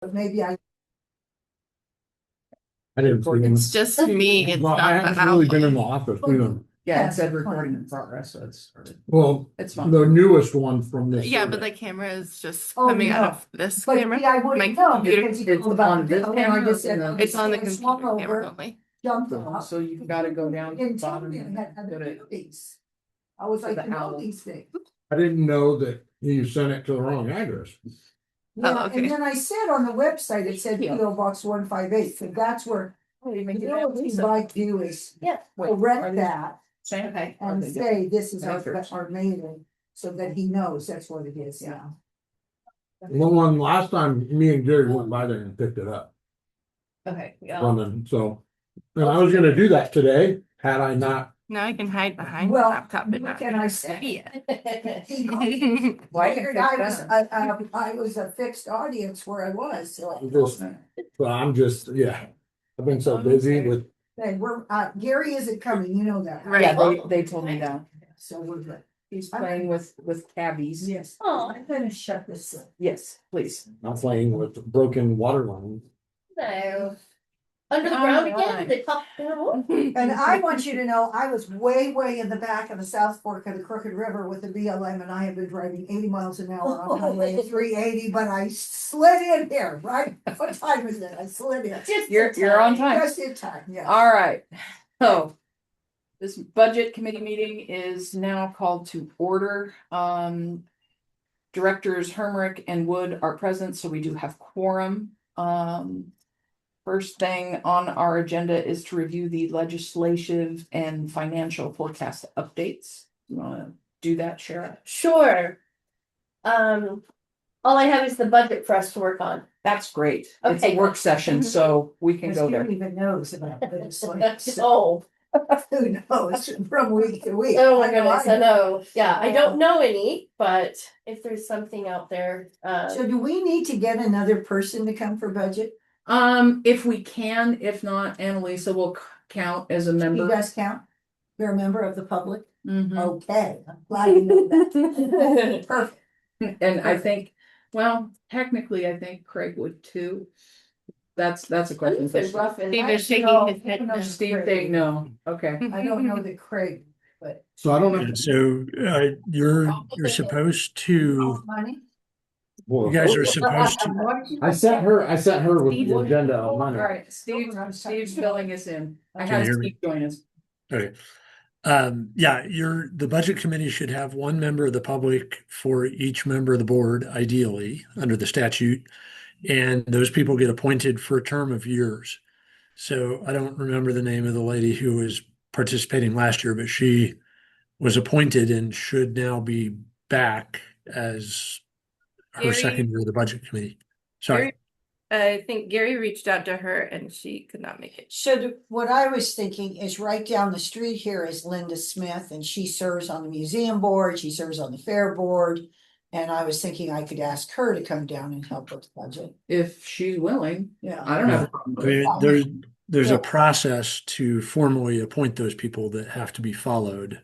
But maybe I didn't see him. It's just me. It's Well, not I the haven't really been in the outline. office, you know. Yeah, it said recording in progress, so it's started. Well, It's fine. the newest one from this. Yeah, but survey. the camera is just Oh, coming out no. of this But camera. see, I My wouldn't know computer. because It's you on this camera, just said, It's on the I swung computer camera over, only. jumped off. So you've got to go down to the And told bottom me I and had go other to. duties. I was To like, the you know owl. these things. I didn't know that you sent it to the wrong address. Yeah, okay. and then I said on the website, it said PO Box 158, so that's where Oh, you the make it village would like you is Yeah. correct that Same. Okay. and say this is Vouchers. our mailing, so that he knows that's what it is now. The one last time me and Gary went by there and picked it up. Okay. Yeah. Running, so, and I was gonna do that today, had I not. Now I can hide behind the Well, laptop and what not can I see say? it. Why Figured I was a fixed audience where I was, so. Just, well, I'm just, yeah, I've been so busy with. Hey, Gary isn't coming, you know that. Right. Yeah, they told me that. So we're good. He's playing with cabbies. Yes. Oh. I'm gonna shut this up. Yes, please. I'm playing with broken water lines. No. Under the ground again, Alright. they pop down. And I want you to know, I was way, way in the back of the South Fork of the Crooked River with the BLM, and I have been driving 80 miles an hour on Highway 380, but I slid in here, right? What time is it? I slid in. Just You're on time. Just in time, yeah. All right. So this budget committee meeting is now called to order. Directors Hermerick and Wood are present, so we do have quorum. First thing on our agenda is to review the legislative and financial forecast updates. You wanna do that, Shara? Sure. All I have is the budget for us to work on. That's great. It's a Okay. work session, so we can go there. Who even knows about this? Like, Oh, who knows from week to week? oh my I know goodness, I I know. Yeah, I Yeah. don't know any, but if there's something out there, So do we need to get another person to come for budget? If we can, if not, Annalisa will count as a You member. guys count? You're a member of the public? Mhm. Okay, I'm glad you know that. Perfect. And I think, well, technically, I think Craig would too. That's a question. It's been rough and Steve is shaking his head. No, no. Steve, they no. Okay. I don't know that Craig, but. So I don't Yeah, have. so you're supposed to, Money? you guys are supposed to, I sent her with the agenda on All Monday. right, Steve's filling us in. I Can you had hear me? Steve join us. okay. Yeah, the budget committee should have one member of the public for each member of the board, ideally, under the statute. And those people get appointed for a term of years. So I don't remember the name of the lady who was participating last year, but she was appointed and should now be back as her Gary- second year of the budget committee. Sorry. I think Gary reached out to her and she could not make it. So what I was thinking is right down the street here is Linda Smith, and she serves on the museum board, she serves on the fair board. And I was thinking I could ask her to come down and help with the budget. If she's willing, Yeah. I don't have a problem I with it. mean, there's a process to formally appoint those people that have to be followed.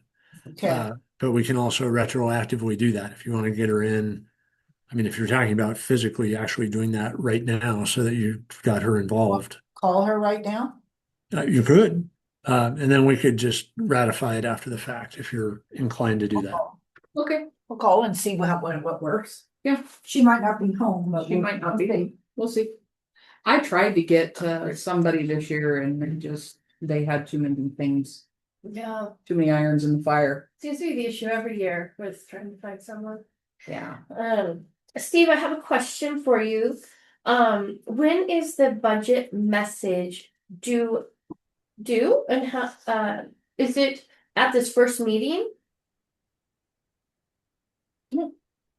Okay, But we can also retroactively do that if you want to get her in. I mean, if you're talking about physically actually doing that right now so that you've got her involved, call her right now. you could. And then we could just ratify it after the fact if you're inclined to do that. Okay, We'll call and see what works. yeah, She might not be home, but. she might not be. We'll see. I tried to get somebody this year and they had too many things, yeah, too many irons in the fire. seems to be the issue every year with trying to find someone. Yeah. Steve, I have a question for you. When is the budget message due and how, is it at this first meeting?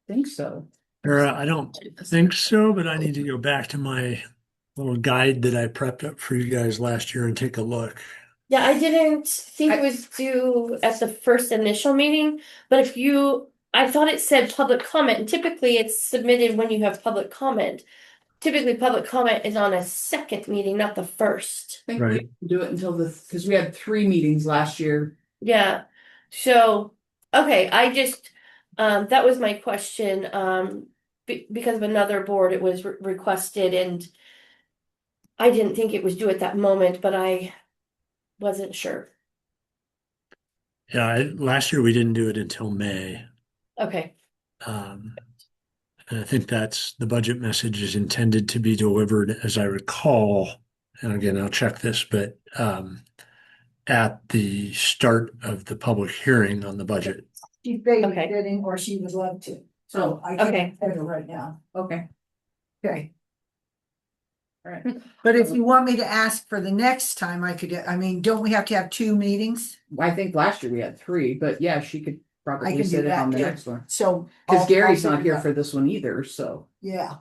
Think so. I don't think so, but I need to go back to my little guide that I prepped up for you guys last year and take a look. Yeah, I didn't think it was due at the first initial meeting, but I thought it said public comment, and typically it's submitted when you have public comment. Typically, public comment is on a second meeting, not the first. I think we Right. can do it until because we had 3 meetings last year. Yeah, so, okay, I just, that was my question, because of another board, it was requested, and I didn't think it was due at that moment, but I wasn't sure. Yeah, last year we didn't do it until May. Okay, Um, and I think that's the budget message is intended to be delivered, as I recall. And again, I'll check this, but at the start of the public hearing on the budget. She's Okay. babysitting, or she would love to, so I Okay. can't tell her right now. Okay, Okay, all right. but if you want me to ask for the next time, I could, I mean, don't we have to have 2 meetings? I think last year we had 3, but yeah, she could I probably can do sit in that, on the too. next one. So. Cause I'll Gary's figure not here that. for this one either, so, Yeah,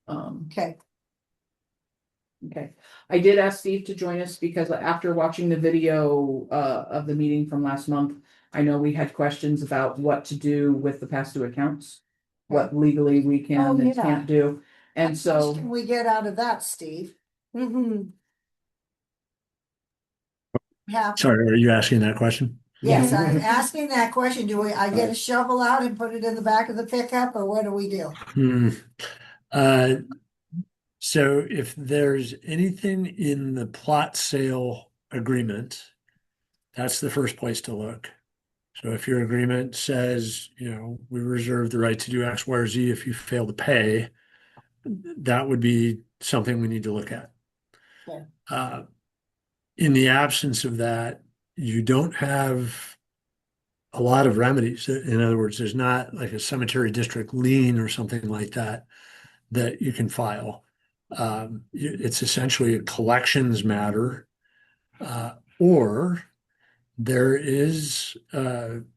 okay. okay, I did ask Steve to join us because after watching the video, of the meeting from last month, I know we had questions about what to do with the past due accounts. What legally we Oh, can and yeah. can't do, and What so. can we get out of that, Steve? Mm-hmm. Sorry, are you asking that question? Yes, I'm asking that question. I get a shovel out and put it in the back of the pickup, or what do we do? Hmm. So if there's anything in the plot sale agreement, that's the first place to look. So if your agreement says, we reserve the right to do X, Y, or Z if you fail to pay, that would be something we need to look at. Okay. In the absence of that, you don't have a lot of remedies. In other words, there's not like a cemetery district lien or something like that that you can file. It's essentially a collections matter, or there is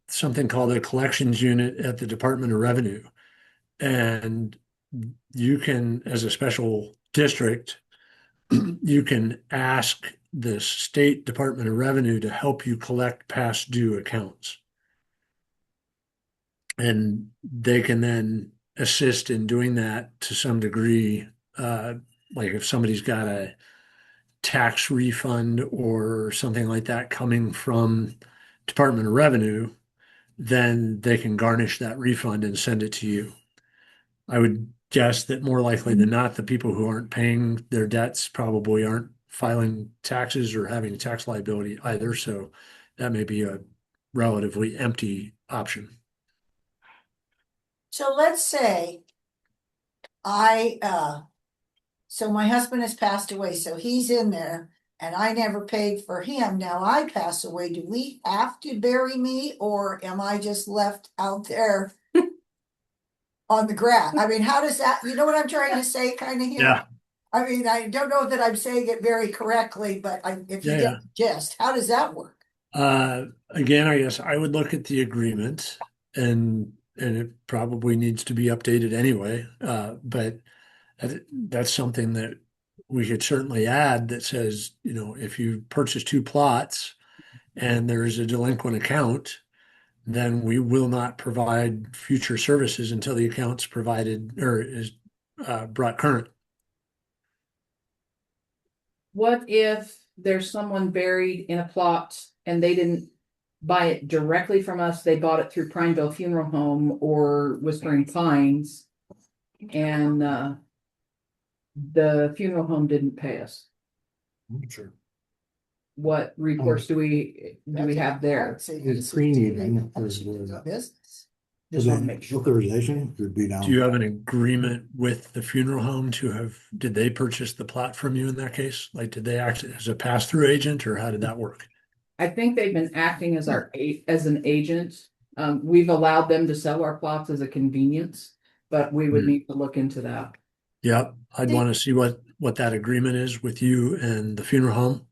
something called a collections unit at the Department of Revenue. And you can, as a special district, you can ask the state Department of Revenue to help you collect past due accounts. And they can then assist in doing that to some degree. Like if somebody's got a tax refund or something like that coming from Department of Revenue, then they can garnish that refund and send it to you. I would guess that more likely than not, the people who aren't paying their debts probably aren't filing taxes or having a tax liability either. So that may be a relatively empty option. So let's say so my husband has passed away, so he's in there and I never paid for him. Now I pass away. Do we have to bury me, or am I just left out there on the grass? I mean, how does that, you know what I'm trying to say kind of here? Yeah. I mean, I don't know that I'm saying it very correctly, but if you get the gist, how does that work? Again, I guess I would look at the agreement and it probably needs to be updated anyway. But that's something that we could certainly add that says, if you purchase 2 plots and there is a delinquent account, then we will not provide future services until the account's provided or is brought current. What if there's someone buried in a plot and they didn't buy it directly from us, they bought it through Prineville Funeral Home or Whispering Pines, and the funeral home didn't pay us? Sure. What recourse do we have there? It's pre-needing. Business. Just want to make sure. Authorization would be down. Do you have an agreement with the funeral home did they purchase the plot from you in that case? Like, did they act as a pass-through agent or how did that work? I think they've been acting as as an agent. We've allowed them to sell our plots as a convenience, but we would need to look into that. Yeah, I'd want to see what that agreement is with you and the funeral home.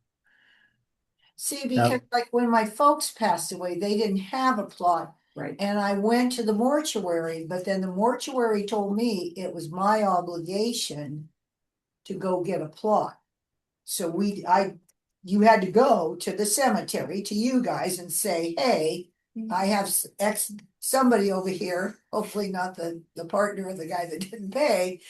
See, because like when my folks passed away, they didn't have a plot. Right. And I went to the mortuary, but then the mortuary told me it was my obligation to go get a plot. So you had to go to the cemetery, to you guys, and say, hey, I have somebody over here, hopefully not the partner of the guy that didn't pay.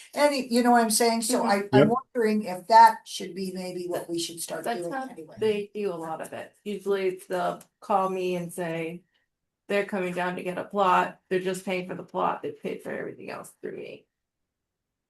You know what I'm saying? So I'm wondering if that should be maybe what we should start That's doing how anyway. they do a lot of it. Usually they'll call me and say they're coming down to get a plot. They're just paying for the plot. They paid for everything else through me.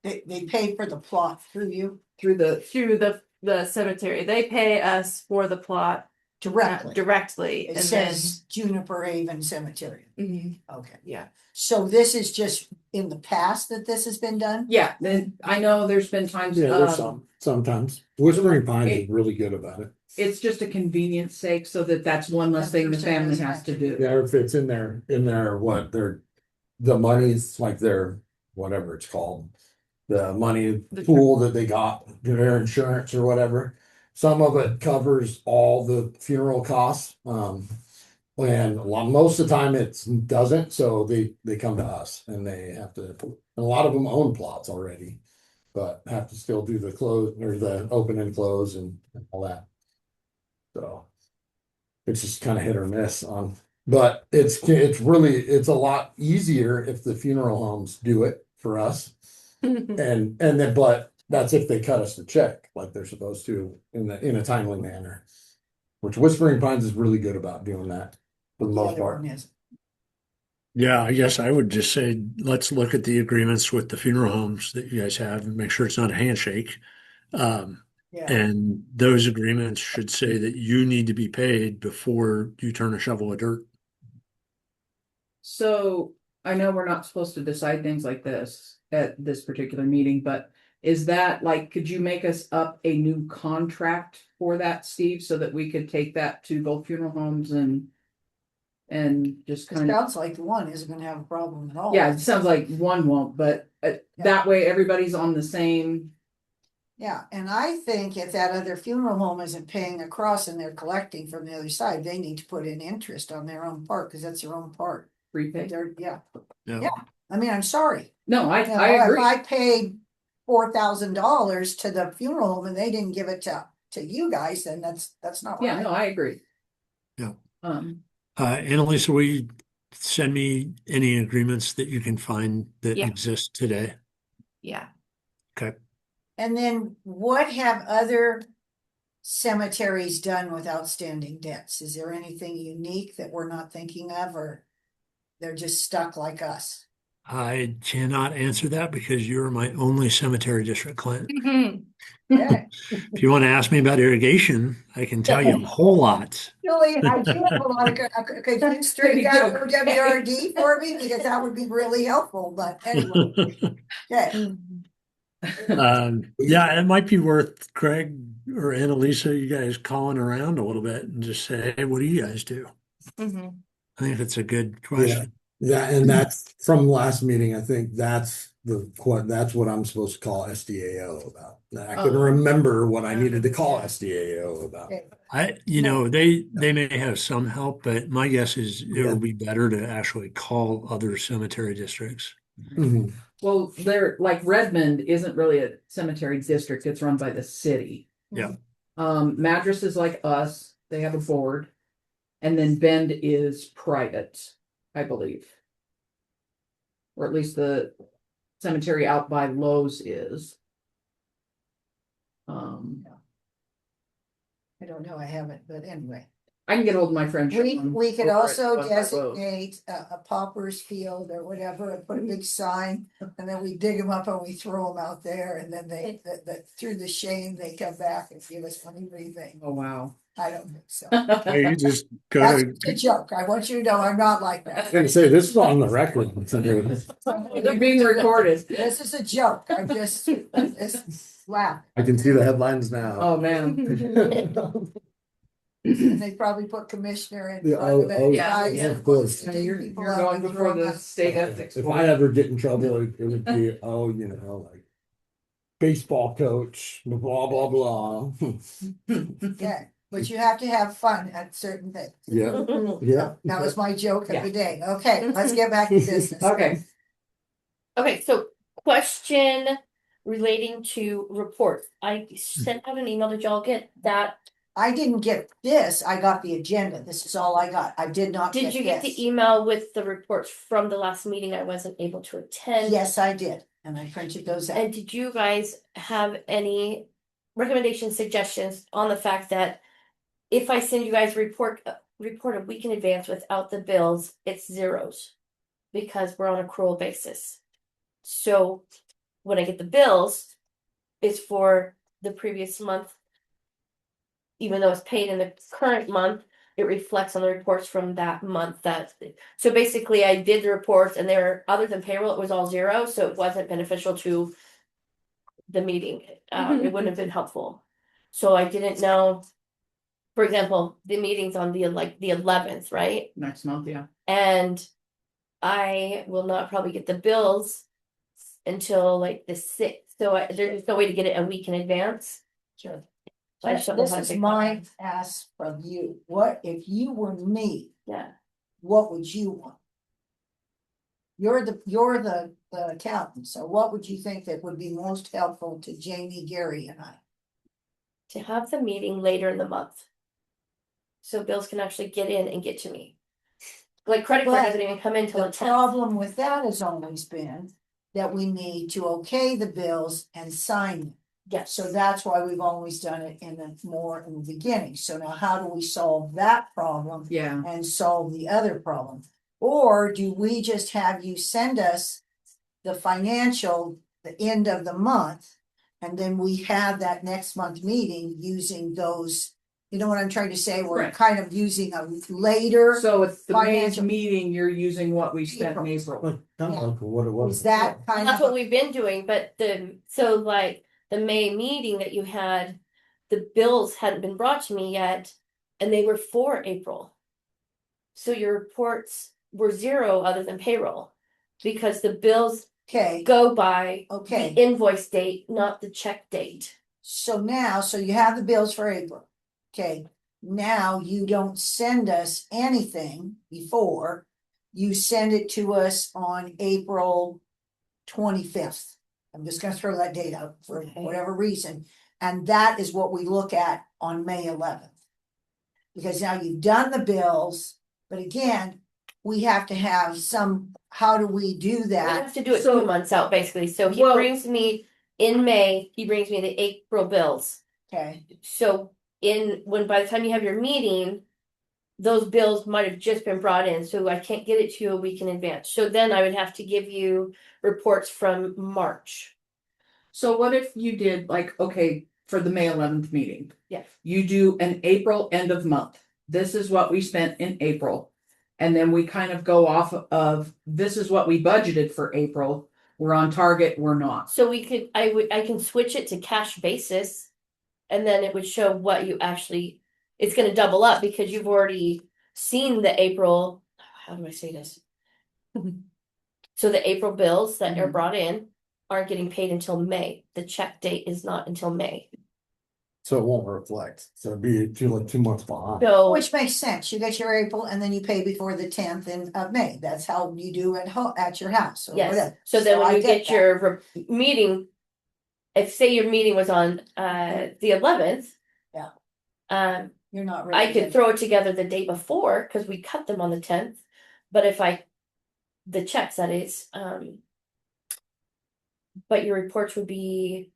They paid for the plot through you through the, Through the cemetery. They pay us for the plot directly. and It says Juniper Haven Cemetery. then Okay. yeah. So this is just in the past that this has been done? yeah, then I know there's been times, Yeah, there's sometimes. Whispering Pines is it- really good about it. it's just a convenience sake so that that's one less thing the family has to do. Yeah, if it's in their what, the money's like their, whatever it's called. The money The pool that they got, their insurance or whatever. Some of it covers all the funeral costs. And most of the time it doesn't, so they come to us and they have to, and a lot of them own plots already. But have to still do the close or the open and close and all that. So. It's just kind of hit or miss on, but it's a lot easier if the funeral homes do it for us. And then, but that's if they cut us the check like they're supposed to in a timely manner. Which Whispering Pines is really good about doing that for the The most other part. one is. Yeah, I guess I would just say, let's look at the agreements with the funeral homes that you guys have and make sure it's not a handshake. Yeah, And those agreements should say that you need to be paid before you turn a shovel of dirt. So I know we're not supposed to decide things like this at this particular meeting, but is that like, could you make us up a new contract for that, Steve, so that we could take that to both funeral homes and just it kind of, sounds like one isn't gonna have a problem at all. yeah, it sounds like one won't, but that way everybody's on the same. Yeah, and I think if that other funeral home isn't paying across and they're collecting from the other side, they need to put in interest on their own part, because that's their own part. Prepaid. Yeah, Yeah. I mean, I'm sorry. No, I You know, agree. If I paid $4,000 to the funeral home and they didn't give it to you guys, then that's not Yeah, right. no, I agree. Yeah. Annalisa, will you send me any agreements that you can find that Yeah. exist today? Yeah. Okay. And then what have other cemeteries done with outstanding debts? Is there anything unique that we're not thinking of, or they're just stuck like us? I cannot answer that because you're my only cemetery district client. Okay. If you want to ask me about irrigation, I can tell you a whole lot. Julie, I do have a lot of, could you straighten out your WRD for me? Because that would be really helpful, but anyway, okay. Yeah, it might be worth Craig or Annalisa, you guys calling around a little bit and just say, hey, what do you guys do? Mm-hmm. I think it's a good question. Yeah, and that's from last meeting. I think that's what I'm supposed to call SDAO about. I couldn't remember what I needed to call SDAO about. They may have some help, but my guess is it would be better to actually call other cemetery districts. Mhm. well, they're like Redmond isn't really a cemetery district, it's run by the city. Yeah. Madras is like us, they have a board. And then Bend is private, I believe. Or at least the cemetery out by Lowe's is. I don't know, I haven't, but anyway. I can get hold of my friend. Sean We could over at also West Side Lowe's. designate a pauper's field or whatever, and put a big sign, and then we dig them up and we throw them out there, and then through the shame, they come back and give us money rebate. Oh, wow. I don't think so. Hey, you just go That's to a joke. I want you to know I'm not like I was that. gonna say, this is on the record. They're being recorded. This is a joke. I'm just laugh. I can see the headlines now. Oh, man. And they probably put commissioner in Yeah, front of it. yeah, yeah, of course. Yeah, you're going before the state ethics. If I ever get in trouble, it would be, like baseball coach, blah, blah, blah. Yeah, but you have to have fun at certain things. Yeah, yeah. That was my joke of the day. Okay, let's get back to business. Okay. Okay, so question relating to reports. I sent out an email. Did y'all get that? I didn't get this. I got the agenda. This is all I got. I did not Did you get this. the email with the reports from the last meeting I wasn't able to attend? Yes, I did. And I printed those out. And did you guys have any recommendations, suggestions on the fact that if I send you guys report a week in advance without the bills, it's zeros because we're on accrual basis. So when I get the bills, is for the previous month. Even though it's paid in the current month, it reflects on the reports from that month. So basically I did the reports and they're, other than payroll, it was all zero, so it wasn't beneficial to the meeting. It wouldn't have been helpful. So I didn't know, for example, the meeting's on the 11th, right? Next month, yeah. And I will not probably get the bills until like the 6th. So there's no way to get it a week in advance. Sure. So I just don't know This how to is fix my that. ask from you. What if you were me? Yeah. What would you want? You're the accountant, so what would you think that would be most helpful to Jamie, Gary, and I? To have the meeting later in the month. So bills can actually get in and get to me. Like credit card But doesn't even come in till The the 10th. problem with that has always been that we need to okay the bills and sign them. Yes. So that's why we've always done it in the beginning. So now how do we solve that problem Yeah. and solve the other problem? Or do we just have you send us the financial, the end of the month? And then we have that next month meeting using those, you know what I'm trying to say? We're Right. kind of using a later. So at the May's Financial- meeting, you're using what we spent in April. Like, kind of like what it was. Is that Well, kind that's of? what we've been doing, but the May meeting that you had, the bills hadn't been brought to me yet, and they were for April. So your reports were zero other than payroll, because the bills Okay, go by okay. the invoice date, not the check date. So now, so you have the bills for April. Okay, now you don't send us anything before. You send it to us on April 25th. I'm just gonna throw that date out for Okay. whatever reason. And that is what we look at on May 11th. Because now you've done the bills, but again, we have to have how do we do We that? have to do it So- 2 months out, basically. So he Well- brings me in May, he brings me the April bills. Okay, So by the time you have your meeting, those bills might have just been brought in, so I can't get it to you a week in advance. So then I would have to give you reports from March. So what if you did like, okay, for the May 11th meeting, Yes. you do an April end of month. This is what we spent in April. And then we kind of go off of, this is what we budgeted for April. We're on target, we're not. So I can switch it to cash basis. And then it would show what you actually, it's gonna double up because you've already seen the April, how do I say this? So the April bills that are Mhm. brought in aren't getting paid until May. The check date is not until May. So it won't reflect. So it'd be 2 months behind. So, which makes sense. You get your April and then you pay before the 10th of May. That's how you do at your house or yes, whatever. so then when I you get that. your meeting, if say your meeting was on the 11th. Yeah. You're not I could throw it together the day before, because we cut them on the 10th, but the checks that is, but your reports would be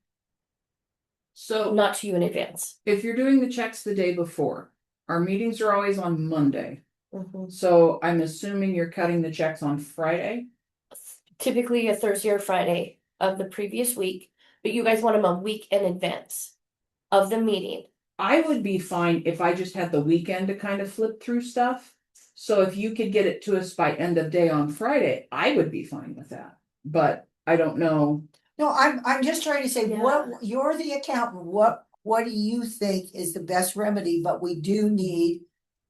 So not to you in advance. if you're doing the checks the day before, our meetings are always on Monday. Mhm. So I'm assuming you're cutting the checks on Friday. Typically a Thursday or Friday of the previous week, but you guys want them a week in advance of the meeting. I would be fine if I just had the weekend to kind of flip through stuff. So if you could get it to us by end of day on Friday, I would be fine with that. But I don't know. No, I'm just trying to say, Yeah. what, you're the accountant, what do you think is the best remedy? But we do need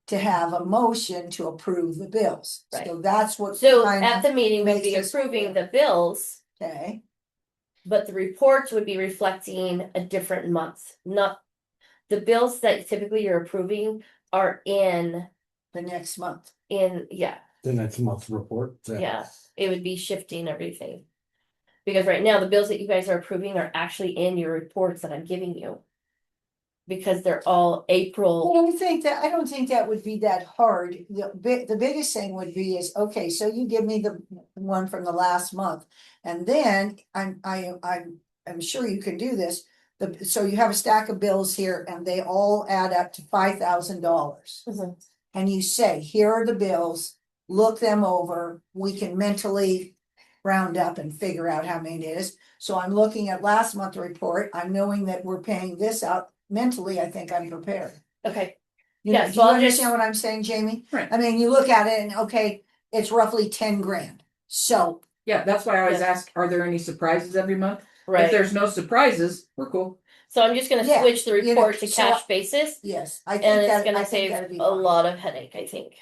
to have a motion to approve the bills. Right. So that's what. So kind at of the meeting, we'd be makes us- approving the bills, Okay, but the reports would be reflecting a different month. Not the bills that typically you're approving are the next month. yeah, The next month's report. yeah, it would be shifting everything. Because right now, the bills that you guys are approving are actually in your reports that I'm giving you. Because they're all April. I don't think that would be that hard. The biggest thing would be is, okay, so you give me the one from the last month. And then I'm sure you can do this. So you have a stack of bills here and they all add up to $5,000. Mhm. And you say, here are the bills, look them over, we can mentally round up and figure out how many it is. So I'm looking at last month's report. I'm knowing that we're paying this out. Mentally, I think I'm prepared. Okay, You know, Yeah, do so you I'll understand just- what I'm saying, Jamie? Right. I mean, you look at it and, okay, it's roughly 10 grand. So, Yeah, that's why I always Yeah. ask, are there any surprises every month? If right. there's no surprises, we're cool. So I'm just gonna Yeah, switch the you know, report to so cash basis, yes, I and think it's that, gonna I think save that'd be a fine. lot of headache, I think.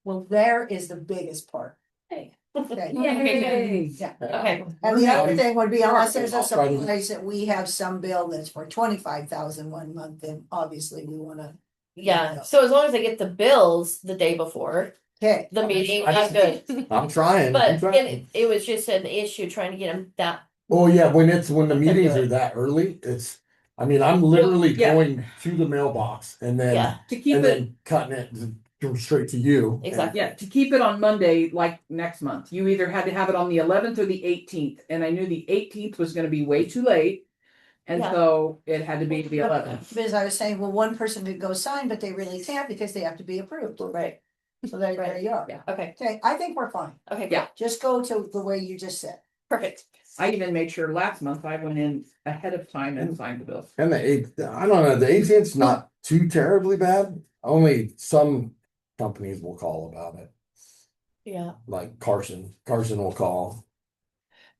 Well, there is the biggest part. Okay. Okay. Yay. Yeah. Okay, And the other Yeah. thing would be, unless there's a I'll try to- surprise that we have some bill that's for 25,000 one month, then obviously we wanna. yeah, so as long as I get the bills the day before Okay, the meeting, I- I'm good. I'm trying. I'm But trying. it was just an issue trying to get them that, Oh yeah, when the Okay, meetings good. are that early, I'm literally yeah. going to the mailbox and then yeah, To keep and it, then cutting it straight to you. Exactly. yeah, to keep it on Monday, like next month, you either had to have it on the 11th or the 18th, and I knew the 18th was gonna be way too late. And Yeah. so it had to be the 11th. because I was saying, well, one person could go sign, but they really can't because they have to be approved. right, So there Right. you are. Yeah. okay, Okay, I think we're fine. okay, Yeah. yeah, Just go to the way you just said. perfect. I even made sure last month I went in ahead of time and signed the bill. And I don't know, the 18th's not too terribly bad. Only some companies will call about it. Yeah, Like Carson will call.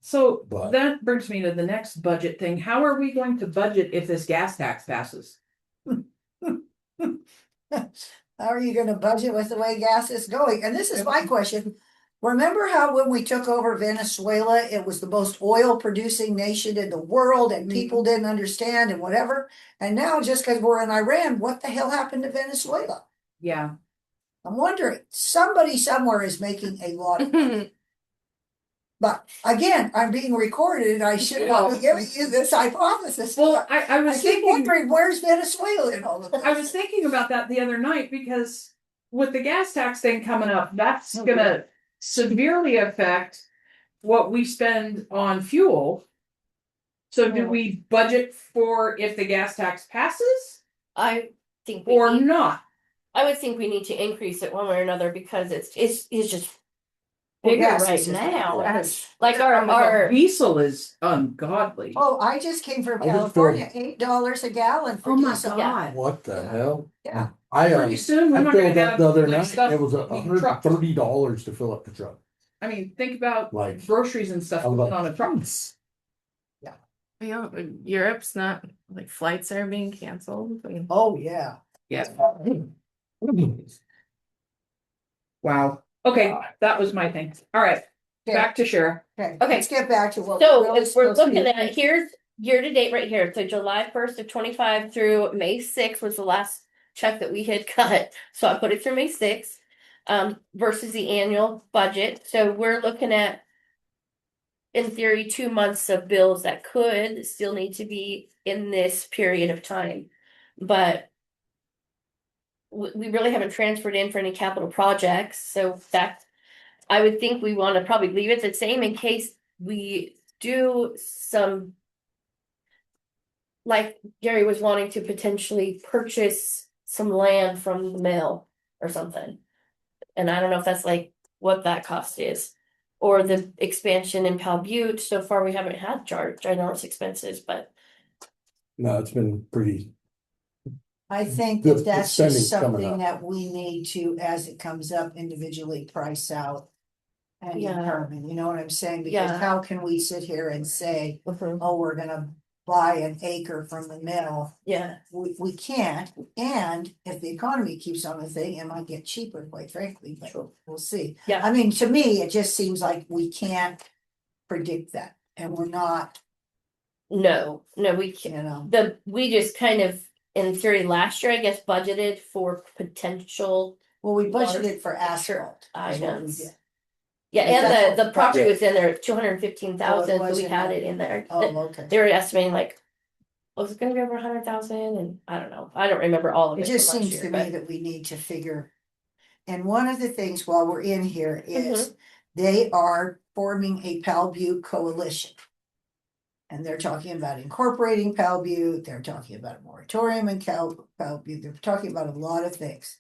So But- that brings me to the next budget thing. How are we going to budget if this gas tax passes? How are you gonna budget with the way gas is going? And this is my question. Remember how when we took over Venezuela, it was the most oil producing nation in the world and people didn't understand and whatever? And now just because we're in Iran, what the hell happened to Venezuela? Yeah. I'm wondering, somebody somewhere is making a lot of money. But again, I'm being recorded and I should not be giving you this hypothesis. Well, I I was keep thinking, wondering, where's Venezuela in all of this? I was thinking about that the other night because with the gas tax thing coming up, that's gonna severely affect what we spend on fuel. So do we budget for if the gas tax passes I think we or need, not? I would think we need to increase it one way or another because it's just Well, bigger gas is right just- now. gas. Like our Diesel is ungodly. Oh, I just came from I just California, $8 a gallon for Oh my diesel. god. What the hell? Yeah. Pretty soon we're I not gonna filled up have the other like night. stuff. It was in trucks. $130 to fill up the truck. I mean, think about Like- groceries and stuff I was going like, on a truck. You know, Europe's not like flights are being canceled. I mean, Oh, yeah. Yeah. Wow. Okay, that was my thing. All right, Okay, back to Shara. okay, Okay. let's get back to what. So really if we're supposed to looking be. at, here's year to date right here, so July 1st of 25 through May 6th was the last check that we had cut. So I put it through May 6th, versus the annual budget. So we're looking at, in theory, 2 months of bills that could still need to be in this period of time. But we really haven't transferred in for any capital projects, so that I would think we want to probably leave it the same in case we do some. Like Gary was wanting to potentially purchase some land from the mill or something. And I don't know if that's like what that cost is. Or the expansion in Pal Butte. So far we haven't had ginormous expenses, but No, it's been pretty. I think The that that's just spending's coming something up. that we need to, as it comes up, individually price out. And Yeah. determine, you know what I'm saying? Because Yeah. how can we sit here and say, oh, we're gonna buy an acre from the mill? yeah, We can't, and if the economy keeps on the thing, it might get cheaper, quite frankly, but we'll see. Yeah. I mean, to me, it just seems like we can't predict that, and we're not, no, we can't. We just kind of, in theory, last year, I guess, budgeted for potential. well, we Large budgeted for asphalt. is what we items. did. Yeah, Is that and the what- property was in there, 215,000, so was we in had there. it in there. Oh, okay. They were estimating like, was it gonna be over 100,000? And I don't know, I don't remember all of It it just from last seems year, to me but that we need to figure. And one of the things while we're in here is Mm-hmm. they are forming a Pal Butte coalition. And they're talking about incorporating Pal Butte, they're talking about a moratorium in Pal Butte, they're talking about a lot of things.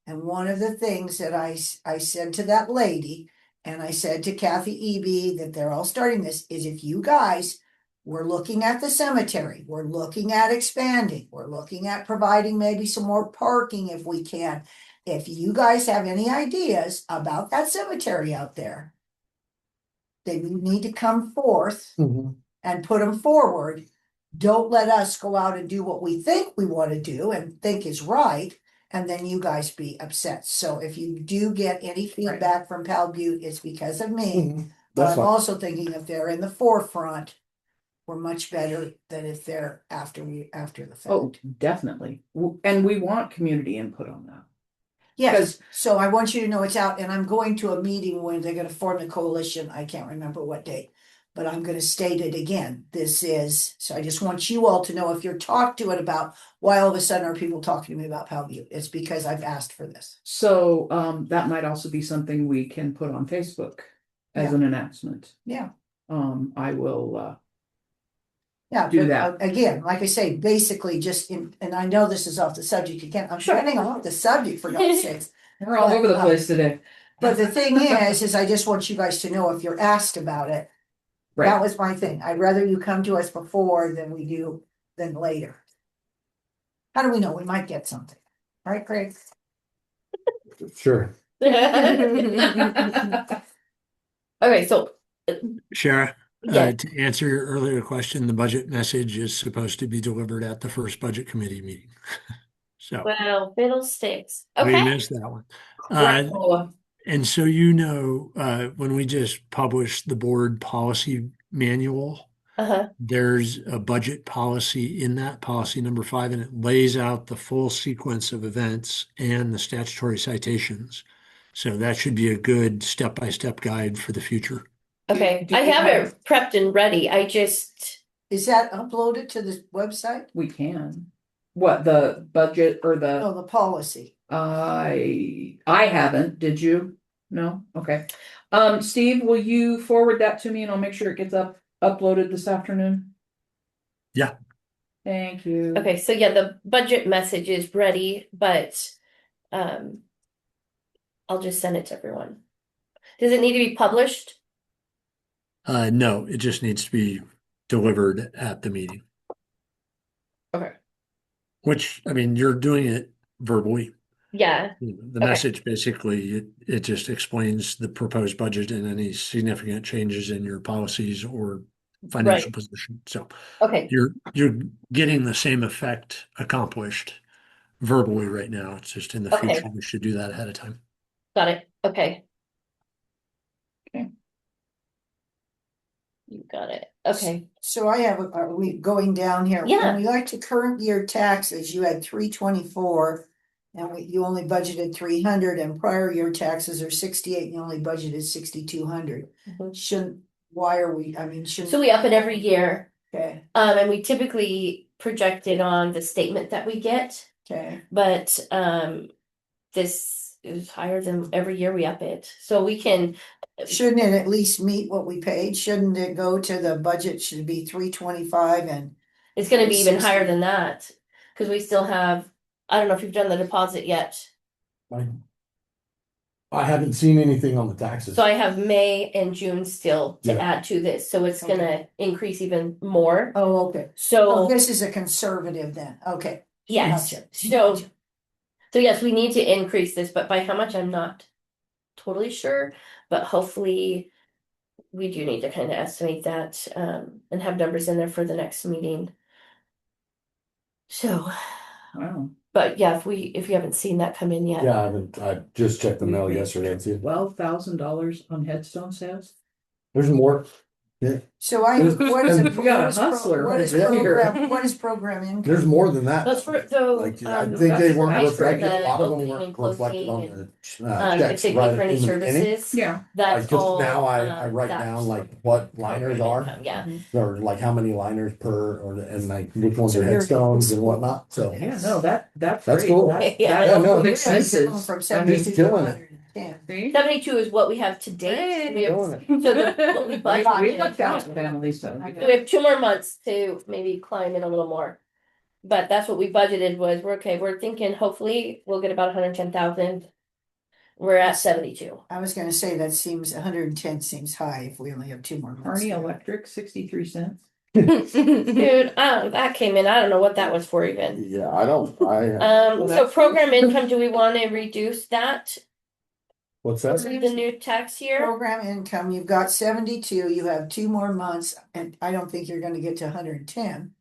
And one of the things that I said to that lady, and I said to Kathy Eby that they're all starting this, is if you guys, we're looking at the cemetery, we're looking at expanding, we're looking at providing maybe some more parking if we can. If you guys have any ideas about that cemetery out there, then you need to come forth Mhm. and put them forward. Don't let us go out and do what we think we want to do and think is right, and then you guys be upset. So if you do get any feedback from Pal Butte, it's because of me. Mhm. But That's I'm fine. also thinking if they're in the forefront, we're much better than if they're after the Oh, fact. definitely. And we want community input on that. Yes, so I want you to know it's out, and I'm going to a meeting when they're gonna form the coalition, I can't remember what date. But I'm gonna state it again, so I just want you all to know if you're talked to it about, why all of a sudden are people talking to me about Pal Butte? It's because I've asked for this. So, that might also be something we can put on Facebook as Yeah. an announcement. Yeah. I will, Yeah, do but, that. again, like I say, basically and I know this is off the subject again, I'm Sure. getting off the subject for God's sakes. We're all But, over the place today. But the thing is I just want you guys to know if you're asked about it. That Right. was my thing. I'd rather you come to us before than later. How do we know? We might get something. Right, Craig? Sure. Okay, so Shara, yeah, to answer your earlier question, the budget message is supposed to be delivered at the first budget committee meeting. So well, fiddlesticks. we Okay. missed that one. Right, Paula. And so, when we just published the board policy manual, Uh-huh. there's a budget policy in that, policy number 5, and it lays out the full sequence of events and the statutory citations. So that should be a good step-by-step guide for the future. Okay. Do I you have have- it prepped and ready. I just Is that uploaded to the website? We can. What, the budget or the, Oh, the policy. I haven't, did you? No? Okay. Steve, will you forward that to me and I'll make sure it gets uploaded this afternoon? Yeah. Thank you. okay, so yeah, the budget message is ready, but um I'll just send it to everyone. Does it need to be published? No, it just needs to be delivered at the meeting, Okay. which, I mean, you're doing it verbally. Yeah. The Okay. message basically, it just explains the proposed budget and any significant changes in your policies or financial Right. position. So Okay. you're getting the same effect accomplished verbally right now. It's just in the Okay. future, we should do that ahead of time. Got it. Okay. Okay. You got it. Okay. So are we going down here? Yeah. When we like to current year taxes, you had 324. And you only budgeted 300, and prior year taxes are 68, and you only budgeted 6,200. Mhm. Shouldn't. So we up it every year. Okay, And we typically project it on the statement that we get, okay. but this is higher than every year we up it. So we can Shouldn't it at least meet what we paid? Shouldn't it go to the budget should be 325 and it's gonna be even 60. higher than that. Cause we still have, I don't know if you've done the deposit yet. I haven't seen anything on the taxes. So I have May and June still to Yeah. add to this, so it's Okay. gonna increase even more. Oh, okay. So This is a conservative then. Okay. yes, Gotcha. so yes, we need to increase this, but by how much I'm not totally sure, but hopefully we do need to kind of estimate that and have numbers in there for the next meeting. So, Wow. but yeah, if you haven't seen that come in yet. Yeah, I just checked the mail We yesterday too. $12,000 on headstone sales? There's more. So what is We got a hustler what is right here. program income? There's more than that. That's for so Like, I um, think they that's weren't nice for reflected, a the lot of them opening weren't and closing reflected on and, the if checks they pay right for any in the beginning. services, Yeah. that's Like, all. cause now I write that's down like what liners are, income, yeah. or like how many liners per, and like which ones So are you're- headstones and whatnot, so. Yeah, no, that's That's great. cool. That Yeah, helps no, with it's- expenses. From I 72 He's to killing it. 110. mean, see? 72 is what we have to date. We have, Killing it. so what we We budgeted. looked out for family stuff. So we have 2 more months to maybe climb in a little more. But that's what we budgeted was we're thinking hopefully we'll get about 110,000. we're at 72. I was gonna say that seems, 110 seems high if we only have 2 more months. Harney Electric, 63 cents. Dude, that came in, I don't know what that was for even. Yeah, I don't, So that's- program income, do we want to reduce that? what's that? The new tax year? Program income, you've got 72, you have 2 more months, and I don't think you're gonna get to 110.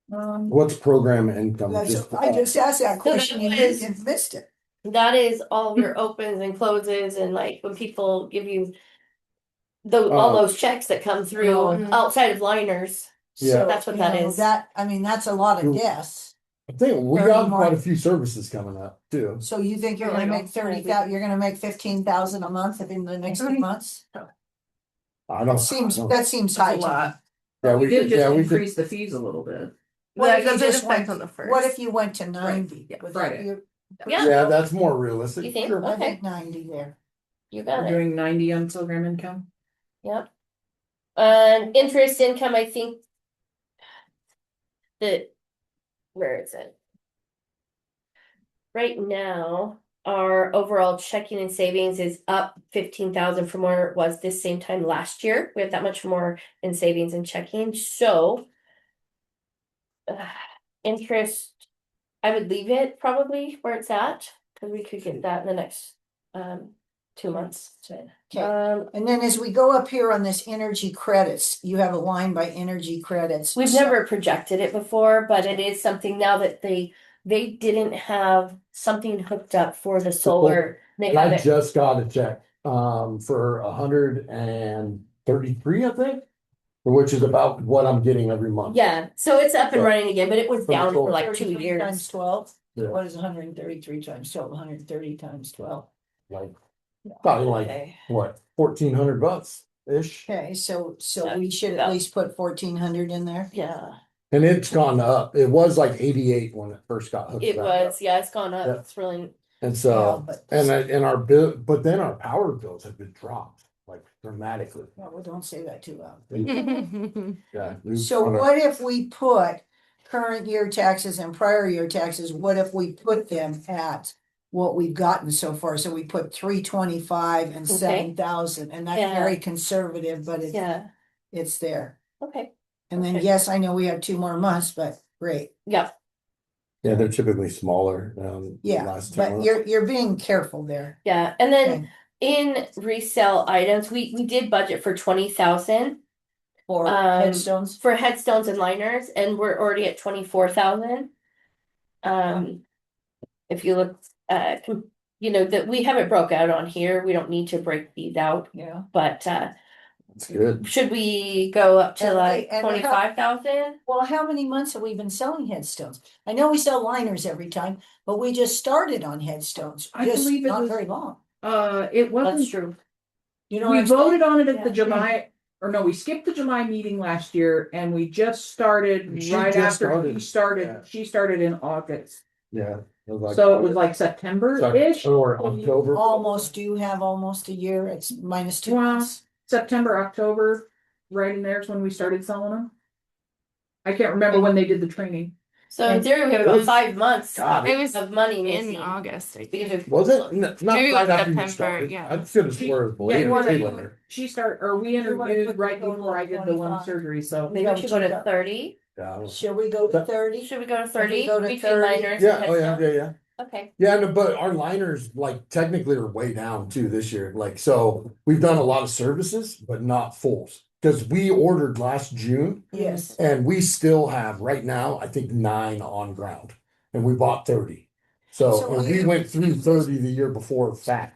What's program income? I just asked that question and is- you missed it. That is all your opens and closes and like when people give you all Oh. those checks that come through Oh. outside of liners. Yeah. So, That's what you that know, is. I mean, that's a lot of guests. I think we 30 got more. quite a few services coming up too. So you think you're gonna make 30,000, you're gonna make 15,000 a month in the next 2 months? I don't. Seems, I don't- that seems high. That's a to me. lot. Yeah, We did could- just yeah, we could- increase the fees a little bit. What That if you doesn't just affect went, on the what first. if you went to 90? Yeah, Would Friday. that be- Yeah. Yeah, that's more realistic. You think? Sure. I Okay. think 90 there. You got We're it. doing 90 on program income. Yep. And interest income, I think that, where is it? Right now, our overall checking and savings is up 15,000 from where it was this same time last year. We have that much more in savings and checking, so. Interest, I would leave it probably where it's at, cause we could get that in the next 2 months. Okay. And then as we go up here on this energy credits, you have a line by energy credits. We've So- never projected it before, but it is something now that they didn't have something hooked up for the solar. They And have I it, just got a check, for 133, I think. Which is about what I'm getting every month. yeah, so it's up and So- running again, but it was For the down for solar. like 2 33 times years. 12, Yeah. what is 133 times 12? 130 times 12. Like, probably like, Okay. what, $1,400 ish? Okay, so we should at least put 1,400 in there. Yeah, And it's gone up. It was like 88 when it first got hooked it back was, up. yeah, it's gone up, Yeah. it's really, And Yeah, so, but- and our bill, but then our power bills have been dropped like dramatically. Well, don't say that too loud. Yeah. So what if we put current year taxes and prior year taxes, what if we put them at what we've gotten so far? So we put 325 and Okay. 7,000, and that's Yeah. very conservative, but yeah, it's there. okay, And then, Okay. yes, I know we have 2 more months, but great. yeah, Yeah, they're typically smaller, Yeah, last but time. you're being careful there. yeah, and then Okay. in resale items, we did budget for 20,000. For Um, headstones. For headstones and liners, and we're already at 24,000. If you look, that we have it broke out on here, we don't need to break these out, Yeah. but It's good. should we go up to And like how- 25,000? Well, how many months have we been selling headstones? I know we sell liners every time, but we just started on headstones, I just believe it not was- very long. It That's wasn't, true. You know what we I'm saying? voted on it at the Yeah. July, or no, we skipped the July meeting last year and we just started She right just after started, yeah. she started in August. Yeah. It was like- So it was like September-ish, Or October. Almost do have almost a year, it's minus 2 Wow. months. September, October, right in there's when we started selling them. I can't remember when they did the training. So in theory, we have about 5 months God, It was of money in missing. August, I think. Because of- Was it? Not Maybe it right was after you September, started. yeah. I could have swore it was Yeah, you way wanna- later. we interviewed right before I did the one surgery, so. Maybe we should go to 30. Yeah. I don't- Shall we go to 30? Should we go to we 30 go to between 30? liners and Yeah, oh yeah, headstones? yeah, yeah. Okay, Yeah, no, but our liners like technically are way down too this year. Like, so we've done a lot of services, but not fulls. Cause we ordered last June Yes. and we still have right now, I think 9 on ground and we bought 30. So, So and we went through 30 the year before fat.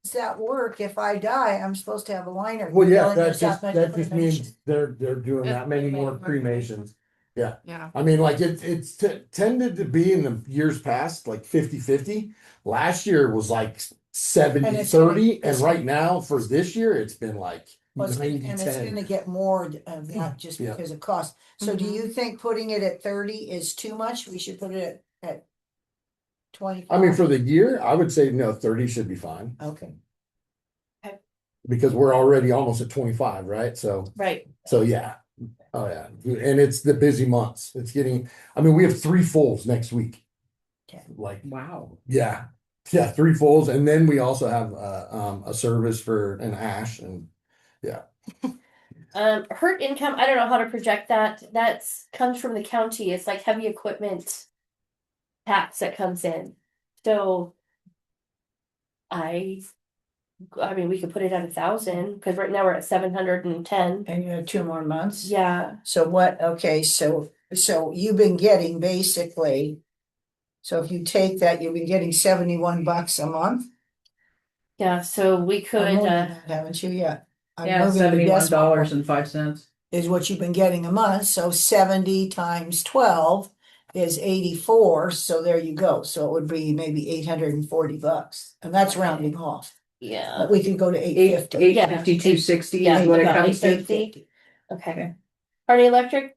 Does that work? If I die, I'm supposed to have a liner. Well, yeah, Telling us that much just information. means they're doing that many more cremations. Yeah. I mean, like it's tended to be in the years past, like 50-50. Last year was like 70-30. And right now for this year, it's been like Well, it's- And it's 90-10. gonna get more of that just Yeah. because of cost. So do Mhm. you think putting it at 30 is too much? We should put it at 25? I mean, for the year, I would say no, 30 should be fine Okay. because we're already almost at 25, right? So right. yeah. Oh yeah. And it's the busy months. It's getting, I mean, we have 3 fulls next week. Okay. Like, Wow. yeah. Yeah, 3 fulls, and then we also have a service for an ash, and Hurt income, I don't know how to project that. That's comes from the county. It's like heavy equipment tax that comes in. So I mean, we could put it at 1,000 because right now we're at 710. And you have 2 more months? Yeah, So what, okay, so you've been getting basically, so if you take that, you've been getting $71 a month? yeah. So we Or could, more than that, haven't you yet? I'm Yeah, moving the decimal point. $71.05. Is what you've been getting a month, so 70 times 12 is 84, so there you go, so it would be maybe $840, and that's rounding off. yeah. But we can go to Eight 850. Yeah. 852.60 Yeah, is what it about comes to. 850. Okay. Okay. Hardy Electric?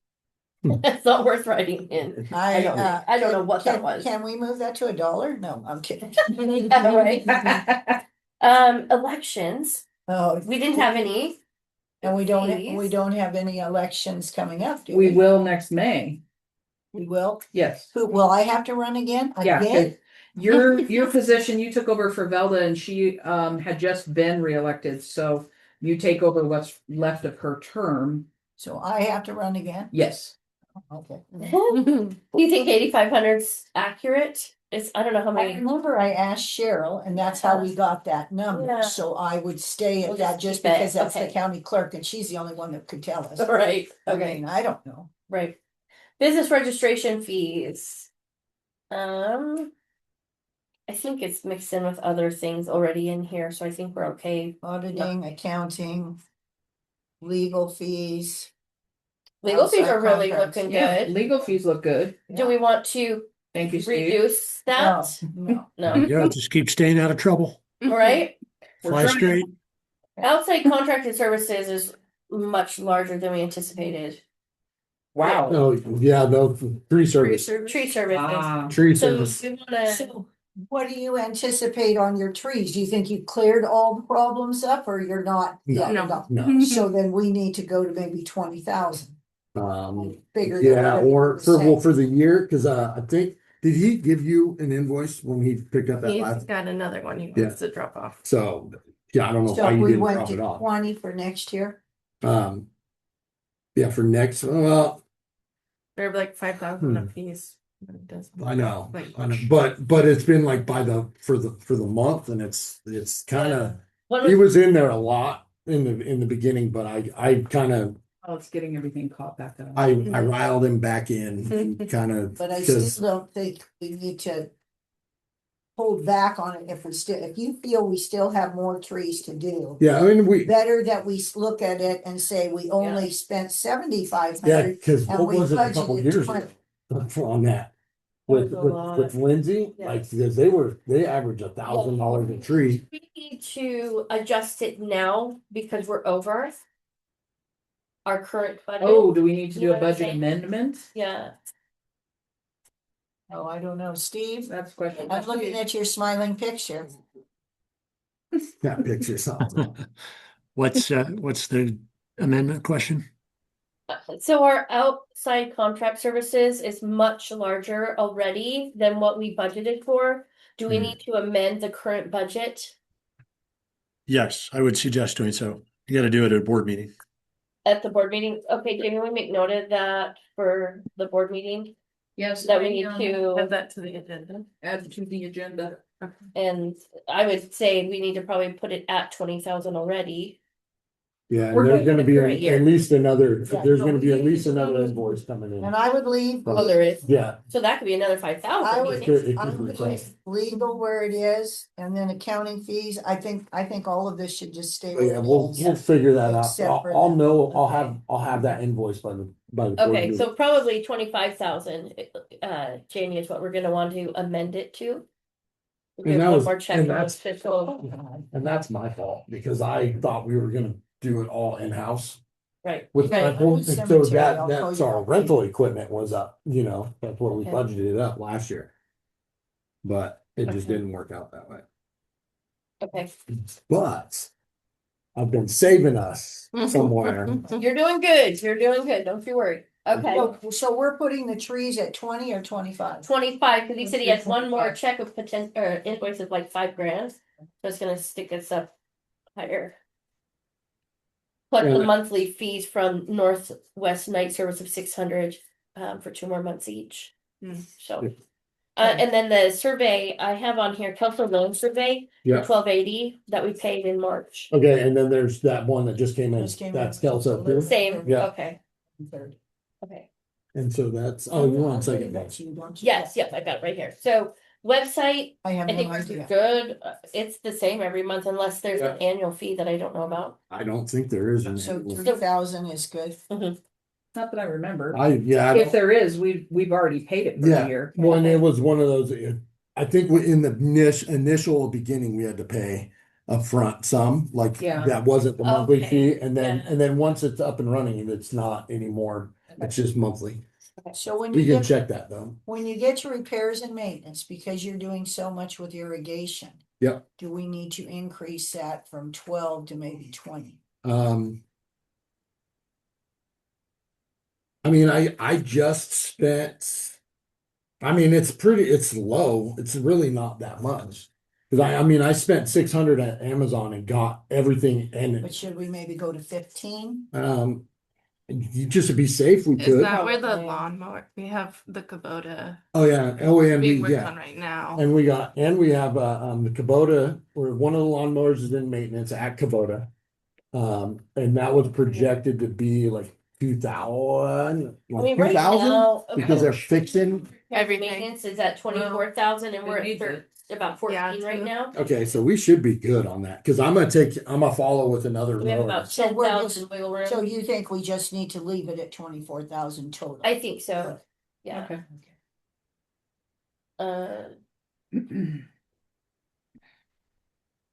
Hmm. It's not worth writing in. I don't know what that was. Can we move that to $1? No, I'm kidding. Yeah, right. Elections. Oh, We didn't have any. and we Fees. don't have any elections coming up, do We we? will next May. We will. Yes. Who, will I have to run again? Yeah, Again? 'cause your position, you took over for Velda and she had just been reelected, so you take over what's left of her term. So I have to run again? Yes. Okay. Do you think 8,500's accurate? I don't know how I many. remember I asked Cheryl, and that's how we got that number, Yeah. so I would stay We'll at that just just keep it, because that's the okay. county clerk, and she's the only one that could tell us. Right. I Okay. mean, I don't know. Right. Business registration fees. I think it's mixed in with other things already in here, so I think we're okay. Auditing, accounting, legal fees. Legal fees Outside are really contracts. looking Yeah, good. legal fees look good. Do we want to Thank you, Steve. reduce that? No, No. Yeah, just keep staying out of trouble. All right. We're Fly trying. straight. Outside contracted services is much larger than we anticipated. Wow. oh yeah, the tree service, Tree services. Ah, tree So service. we wanna, so what do you anticipate on your trees? Do you think you cleared all the problems up, or you're not? No. yet? No. No, So then we need to go to maybe 20,000. Bigger. yeah, than or for saying. for the year, because I think did he give you an invoice when he picked up that He's last? got another one he Yeah. wants to drop off. So yeah, I don't know So why if you we didn't went drop it to off. 20 for next year. Yeah, for next, well, They're like 5,000 Hmm. a piece. It doesn't I know, like I know, much. but it's been like for the month, and it's kind of what he was, was in there a lot in the beginning, but I kind of oh, it's getting everything caught back up. I riled him back in, kind of But I because still don't think we need to hold back on it if you feel we still have more trees to do. yeah, I mean we Better that we look at it and say we only spent 7,500. yeah because And what we was it a couple budgeted years 20. ago on that was with a lot. with Lindsay, Yeah. like because they average $1,000 a tree. we need to adjust it now because we're over our current budget. Oh, do we need to You do a know what I'm budget saying? amendment? Yeah. Oh, I don't know, Steve. That's the question. I'm looking at your smiling picture. That picture something. What's the amendment question? So our outside contract services is much larger already than what we budgeted for. Do we Hmm. need to amend the current budget Yes, I would suggest doing so. You got to do it at a board meeting. at the board meeting? Okay, Jamie, we make note of that for the board meeting. Yes, That we need Add to, that to the agenda. add to the agenda. and I would say we need to probably put it at 20,000 already. Yeah, We're and there's doing gonna it be for a year. at least another. Yeah, There's no, gonna be we at least need to another do- invoice coming in. And I would leave. Oh, there is. Yeah, So that could be another I 5,000. would, it I could would replace. leave legal where it is, and then accounting fees, I think all of this should just stay. But where yeah, it we'll is. figure that out. Except for I'll that. know. I'll have that invoice by the board Okay, meeting. so probably 25,000, Jamie, is what we're gonna want to amend it to. We'll And give that one was- more check and on that's- this fiscal, And that's my fault because I thought we were gonna do it all in house right, with right. rentals. And so Cemetery, I'll call that's you our back. rental equipment was up. That's what we Okay. budgeted it up last year. But it just Okay. didn't work out that way. Okay, But I've been saving us somewhere. you're doing good, don't you worry. Okay, So we're putting the trees at 20 or 25? 25, because he said he has one more check of potential, or invoice of like $5,000. So it's gonna stick us up higher. Plus the Yeah. monthly fees from Northwest Night Service of 600 for 2 more months each. Hmm. So, Yeah. and then the survey I have on here, Kelso Loan Survey, the Yeah. 1280 that we paid in March. Okay, and then there's that one that just came in. Just came in. That's Kelso too. Same. Yeah. Okay. Third. Okay. And so that's, oh, you want second one? That's you, don't you? Yes. Yep. I got it right here. So website. I have I no think we're idea. good. It's the same every month unless there's an Yeah. annual fee that I don't know about. I don't think there is. an So annual. 3,000 is good. Not that I remember. Yeah. If there is, we've already paid it for Yeah. the year. Well, and it was one of those, I think in the initial beginning, we had to pay upfront some, like Yeah. that wasn't the monthly Okay. fee. And then, Yeah. once it's up and running, it's not anymore. It's just monthly. So when We you can get, check that though. when you get to repairs and maintenance, because you're doing so much with irrigation. Yep. Do we need to increase that from 12 to maybe 20? I mean, I just spent, I mean, it's low. It's really not that much. Cause I mean, I spent 600 at Amazon and got everything But and, should we maybe go to 15? just to be safe, we Is could. that where the Probably. lawnmower? We have the Kubota Oh, yeah. Oh, and we, being worked yeah. on right now. And we have, the Kubota, where one of the lawnmowers is in maintenance at Kubota. And that was projected to be like 2,000, I like mean, right 2,000, now, because they're fixing. Everything. Maintenance is at 24,000 and we're It needs at it. about 14 Yeah, right too. now. Okay, so we should be good on that, because I'm gonna follow with another We have mower. about So we're 10,000 wiggle room. So you think we just need to leave it at 24,000 total? I think so. Yeah. Okay.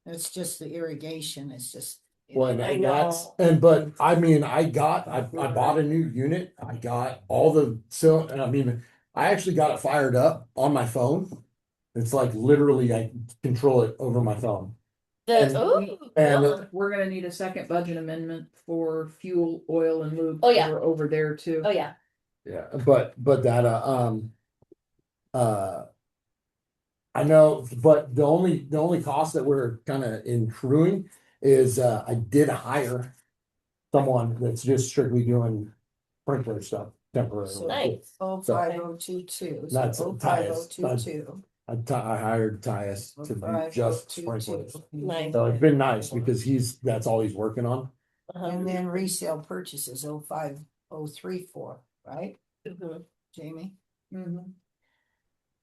It's just the irrigation, it's just. Well, and I that's, know. but I mean, I bought a new unit, I got all the, so, I mean, I actually got it fired up on my phone. It's like literally, I control it over my phone. And- Ooh, We're gonna need a second budget amendment for fuel, oil and lube. Oh, yeah. We're over there too. oh yeah. Yeah, but that, I know, but the only cost that we're kind of accruing is, I did hire someone that's just strictly doing sprinkler stuff temporarily. Nice. 05022. That's So Tyus. 05022. I hired Tyus to do just 05022. sprinklers. Nice. So it's been nice because that's all he's working on. Uh-huh. And then resale purchases 05034, right, Mhm. Jamie? Mhm.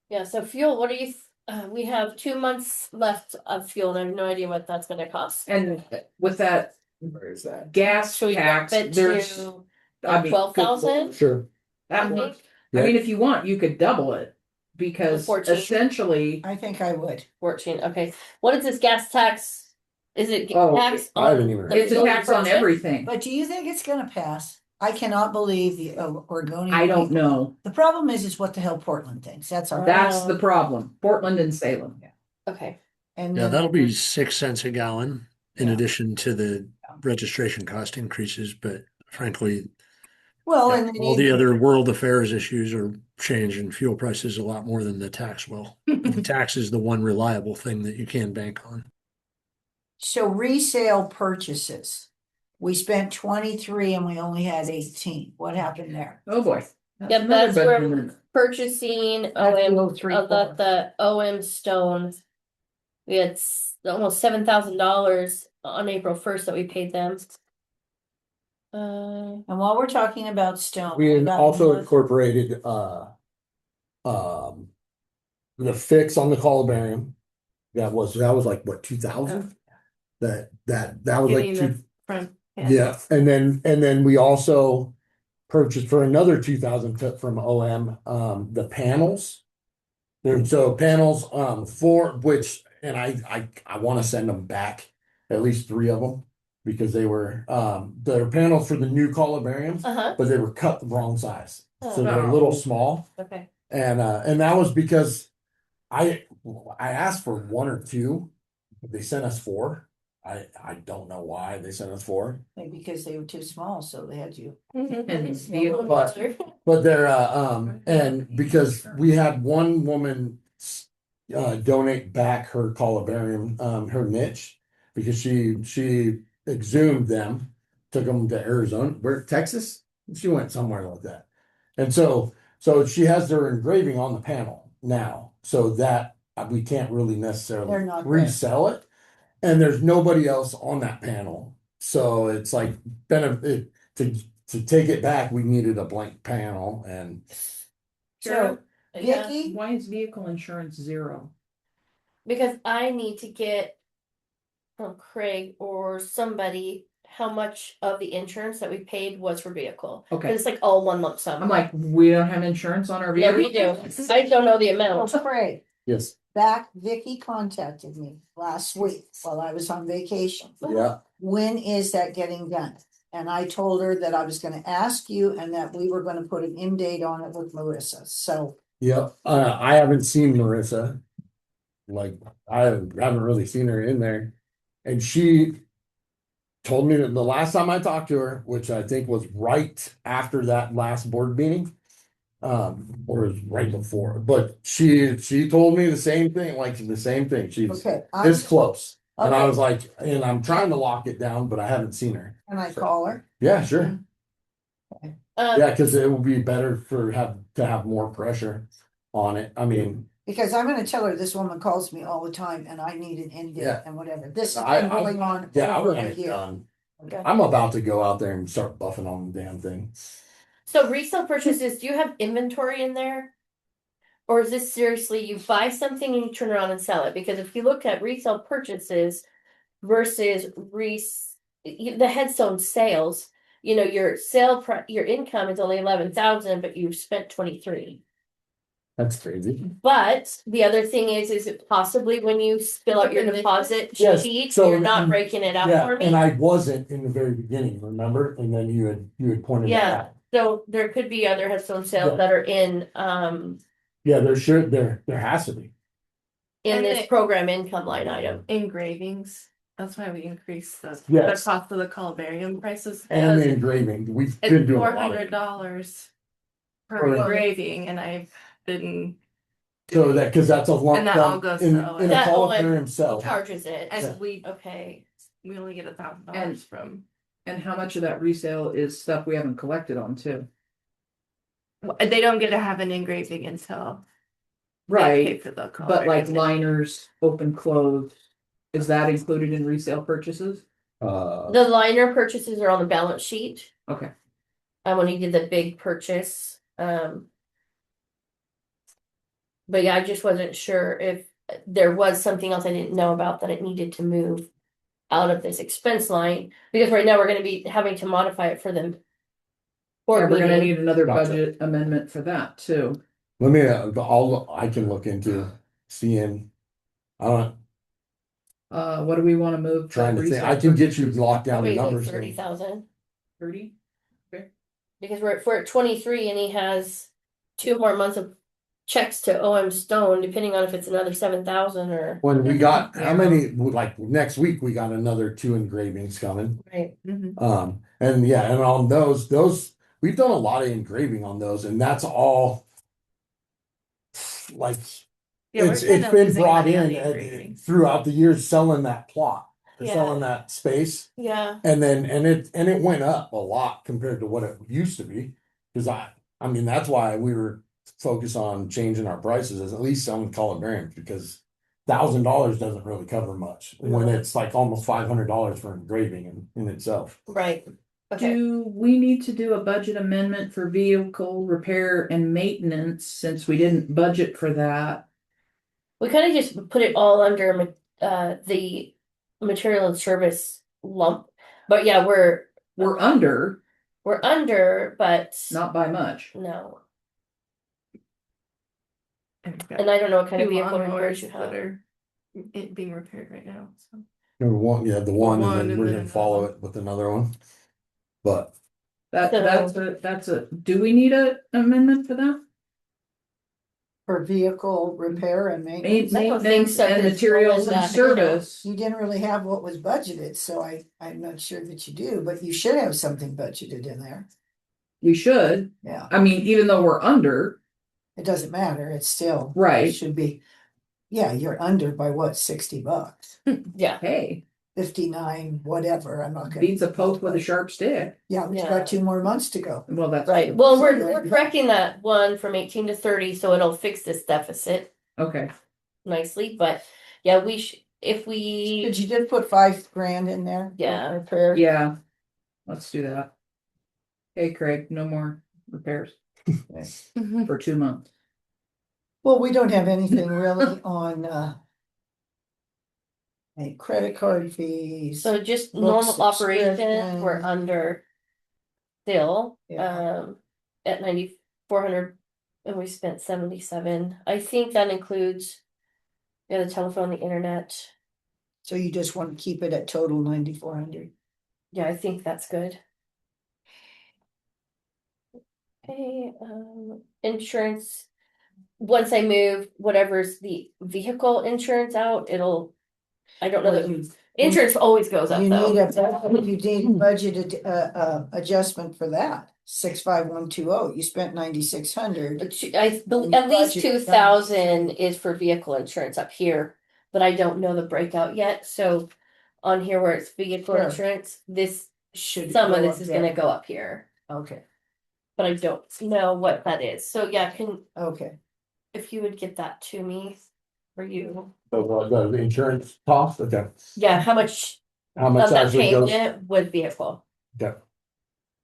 Yeah, so fuel, what do you, we have 2 months left of fuel and I have no idea what that's gonna cost. And with that Where is that? gas Should we tax, drop it there's. to I mean, 12,000? Sure. That Mhm. works. I mean, if you want, you could double it, because 14. essentially, I think I would. 14, okay. What is this gas tax? Is it Oh, tax I haven't on even- the it's a fuel tax on purchase? everything. But do you think it's gonna pass? I cannot believe the Oregonian. I don't people. know. The problem is what the hell Portland thinks, that's our. That's the problem. Portland and Salem. Okay, And Yeah, then that'll be 6 cents a gallon in Yeah. addition to the registration cost increases, but frankly, Well, and then all the you- other world affairs issues are changing fuel prices a lot more than the tax will. The tax is the one reliable thing that you can bank on. So resale purchases, we spent 23 and we only had 18. What happened there? Oh, boy. Yeah, another that's where- budget amendment. purchasing That's OM, 034. got the OM stone. We had almost $7,000 on April 1st that we paid them. And while we're talking about stone. We I got also one- incorporated, the fix on the columbarium. That was like, what, 2,000? That was like Getting two, the front. yeah, and then we also purchased for another 2,000 from OM, the panels. So panels, for which, and I want to send them back, at least 3 of them. Because they were, they're panels for the new columbariums, Uh-huh, but they were cut the wrong size. So Oh. they're a little small. okay. And that was because I asked for 1 or 2, they sent us 4. I don't know why they sent us four, Maybe because they were too small, so they had you. vehicle- but they're, and because we had one woman donate back her columbarium, her niche, because she exhumed them, took them to Arizona, where, Texas? She went somewhere like that. And so she has their engraving on the panel now, so that we can't really necessarily They're not there. resell it. And there's nobody else on that panel. So it's like benefit to take it back, we needed a blank panel and So, Yeah, Vicky, Why is vehicle insurance 0? because I need to get from Craig or somebody how much of the insurance that we paid was for vehicle. 'Cause Okay. it's like all one lump sum. I'm like, we don't have insurance on our Yeah, vehicle? we do. I don't know the oh, amount. Craig, yes, Vicky contacted me last week while I was on vacation. yeah. When is that getting done? And I told her that I was gonna ask you and that we were gonna put an end date on it with Marissa, so. Yep, I haven't seen Marissa. Like, I haven't really seen her in there. And she told me that the last time I talked to her, which I think was right after that last board meeting. Or it was right before, but she told me the same thing, like the same thing. She's Okay, this close. And I Okay. was like, and I'm trying to lock it down, but I haven't seen her. Can I call her? Yeah, sure. Um, Yeah, because it would be better to have more pressure on it. I mean, Because I'm gonna tell her this woman calls me all the time and I need an end date Yeah. and whatever. This has I- been going on yeah, I over want a it year. done. Okay. I'm about to go out there and start buffing on the damn thing. So resale purchases, do you have inventory in there? Or is this seriously, you buy something and you turn around and sell it? Because if you look at resale purchases versus the headstone sales, you know, your your income is only 11,000, but you've spent 23. That's crazy. But the other thing is it possibly when you fill out your deposit Yes, sheet, so- you're not breaking it out Yeah, for me? and I wasn't in the very beginning, remember? And then you had pointed that Yeah. out. So there could be other headstone sales Yeah. that are in Yeah, there has to be. And this it- program income line item. Engravings. That's why we increased the Yes. cost of the columbarium prices. And because the engraving, we've been It's doing a $400 lot per For- engraving, and I've been so that, cause that's a lump And that all sum goes in, to in OM. a That columbarium OM himself. Charges it. and we Okay. only get $1,000 And- from. And how much of that resale is stuff we haven't collected on too? They don't get to have an engraving until they pay Right, for the but like columbarium. liners, open clothes, is that included in resale purchases? The liner purchases are on the balance sheet. Okay. When he did the big purchase. But yeah, I just wasn't sure if there was something else I didn't know about that it needed to move out of this expense line, because right now we're gonna be having to modify it for them. Or we're gonna meeting. need another Gotcha. budget amendment for that too. Let me, I can look into seeing, I don't, What do we wanna move? to trying to think, resale I can get you purchases? locked down the Probably like numbers. 30,000, 30? because we're at 23 and he has 2 more months of checks to OM Stone, depending on if it's another 7,000 or. When we got, how Yeah. many, like, next week, we got another 2 engravings coming. Right. And yeah, and on those, we've done a lot of engraving on those, and that's all. Like, Yeah, we're it's kinda been losing brought money on in the engravings. throughout the years selling that plot, or Yeah. selling that space. Yeah. And then, and it went up a lot compared to what it used to be. Cause I mean, that's why we were focused on changing our prices, at least on columbarium, because $1,000 doesn't really cover much. When No. it's like almost $500 for engraving in itself. Right. Okay. Do we need to do a budget amendment for vehicle repair and maintenance since we didn't budget for that? We kind of just put it all under the material and service lump, but yeah, we're We're under, but not by much. no, And we've got and I don't know what kind of two vehicle lawnmowers repairs you that have. are being repaired right now. So Number one, yeah, the one, one and then and we're then gonna another follow one. it with another one. But That's a, do we need a amendment for that? For vehicle repair and maintenance. I don't think Maintenance so, and 'cause materials Melinda, and you know, service. You didn't really have what was budgeted, so I'm not sure that you do, but you should have something budgeted in there. We should, Yeah, I mean, even though we're under, it doesn't matter, it's still. Right. It should be, yeah, you're under by what, $60? Yeah, hey, 59, whatever, I'm not gonna. beats a poke with a sharp stick. Yeah, we've Yeah. got 2 more months to go. Well, that's right. true. Well, So we're there you go. correcting that one from 18 to 30, so it'll fix this deficit Okay, nicely. But yeah, if we, Did you just put 5 grand in there? for Yeah. Repair? yeah, let's do that. Hey, Craig, no more repairs for 2 months. Well, we don't have anything really on, any credit card fees. so just Book normal operations, subscription. we're under still, Yeah. at 9,400, and we spent 77. I think that includes, yeah, the telephone, the internet. So you just want to keep it at total 9,400? Yeah, I think that's good. Okay, insurance. Once I move whatever's the vehicle insurance out, I don't know Well, that insurance always goes up You though. need a budgeted adjustment for that, 65120, you spent 9,600. At least Budget 2,000 is for vehicle insurance up here, but I don't know the breakout yet, so. On here where it's vehicle Sure. insurance, Should some of go this up is there. gonna go up here, Okay, but I don't know what that is, so yeah, okay, if you would get that to me. For you, The insurance cost, okay, yeah, how much how of much that actually goes? payment with vehicle? Okay.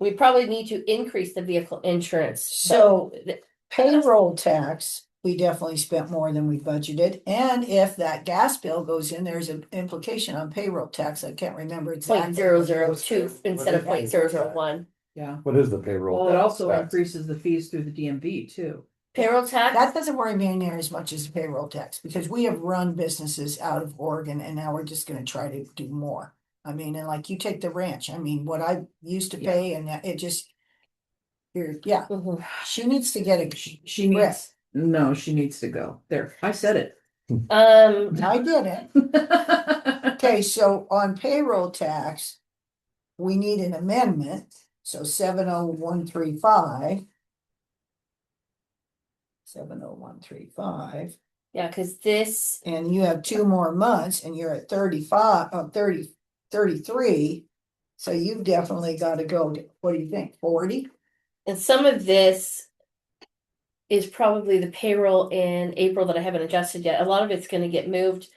We probably need to increase the vehicle insurance, So- so. payroll tax, we definitely spent more than we budgeted, and if that gas bill goes in, there's an implication on payroll tax, I can't remember exactly. 0.002 instead of 0.001. Yeah, What is the payroll? that also tax? increases the fees through the DMV too. Payroll tax, That doesn't worry me near as much as the payroll tax, because we have run businesses out of Oregon, and now we're just gonna try to do more. I mean, and like you take the ranch, I mean, what I used to Yeah. pay, and it just. Yeah, Mhm. she needs to get a. She needs, no, she needs to go. There, I said it. I did it. Okay, so on payroll tax, we need an amendment, so 70135. 70135, yeah, cause this, and you have 2 more months and you're at 35, 33. So you've definitely gotta go, what do you think, 40? and some of this. Is probably the payroll in April that I haven't adjusted yet, a lot of it's gonna get moved.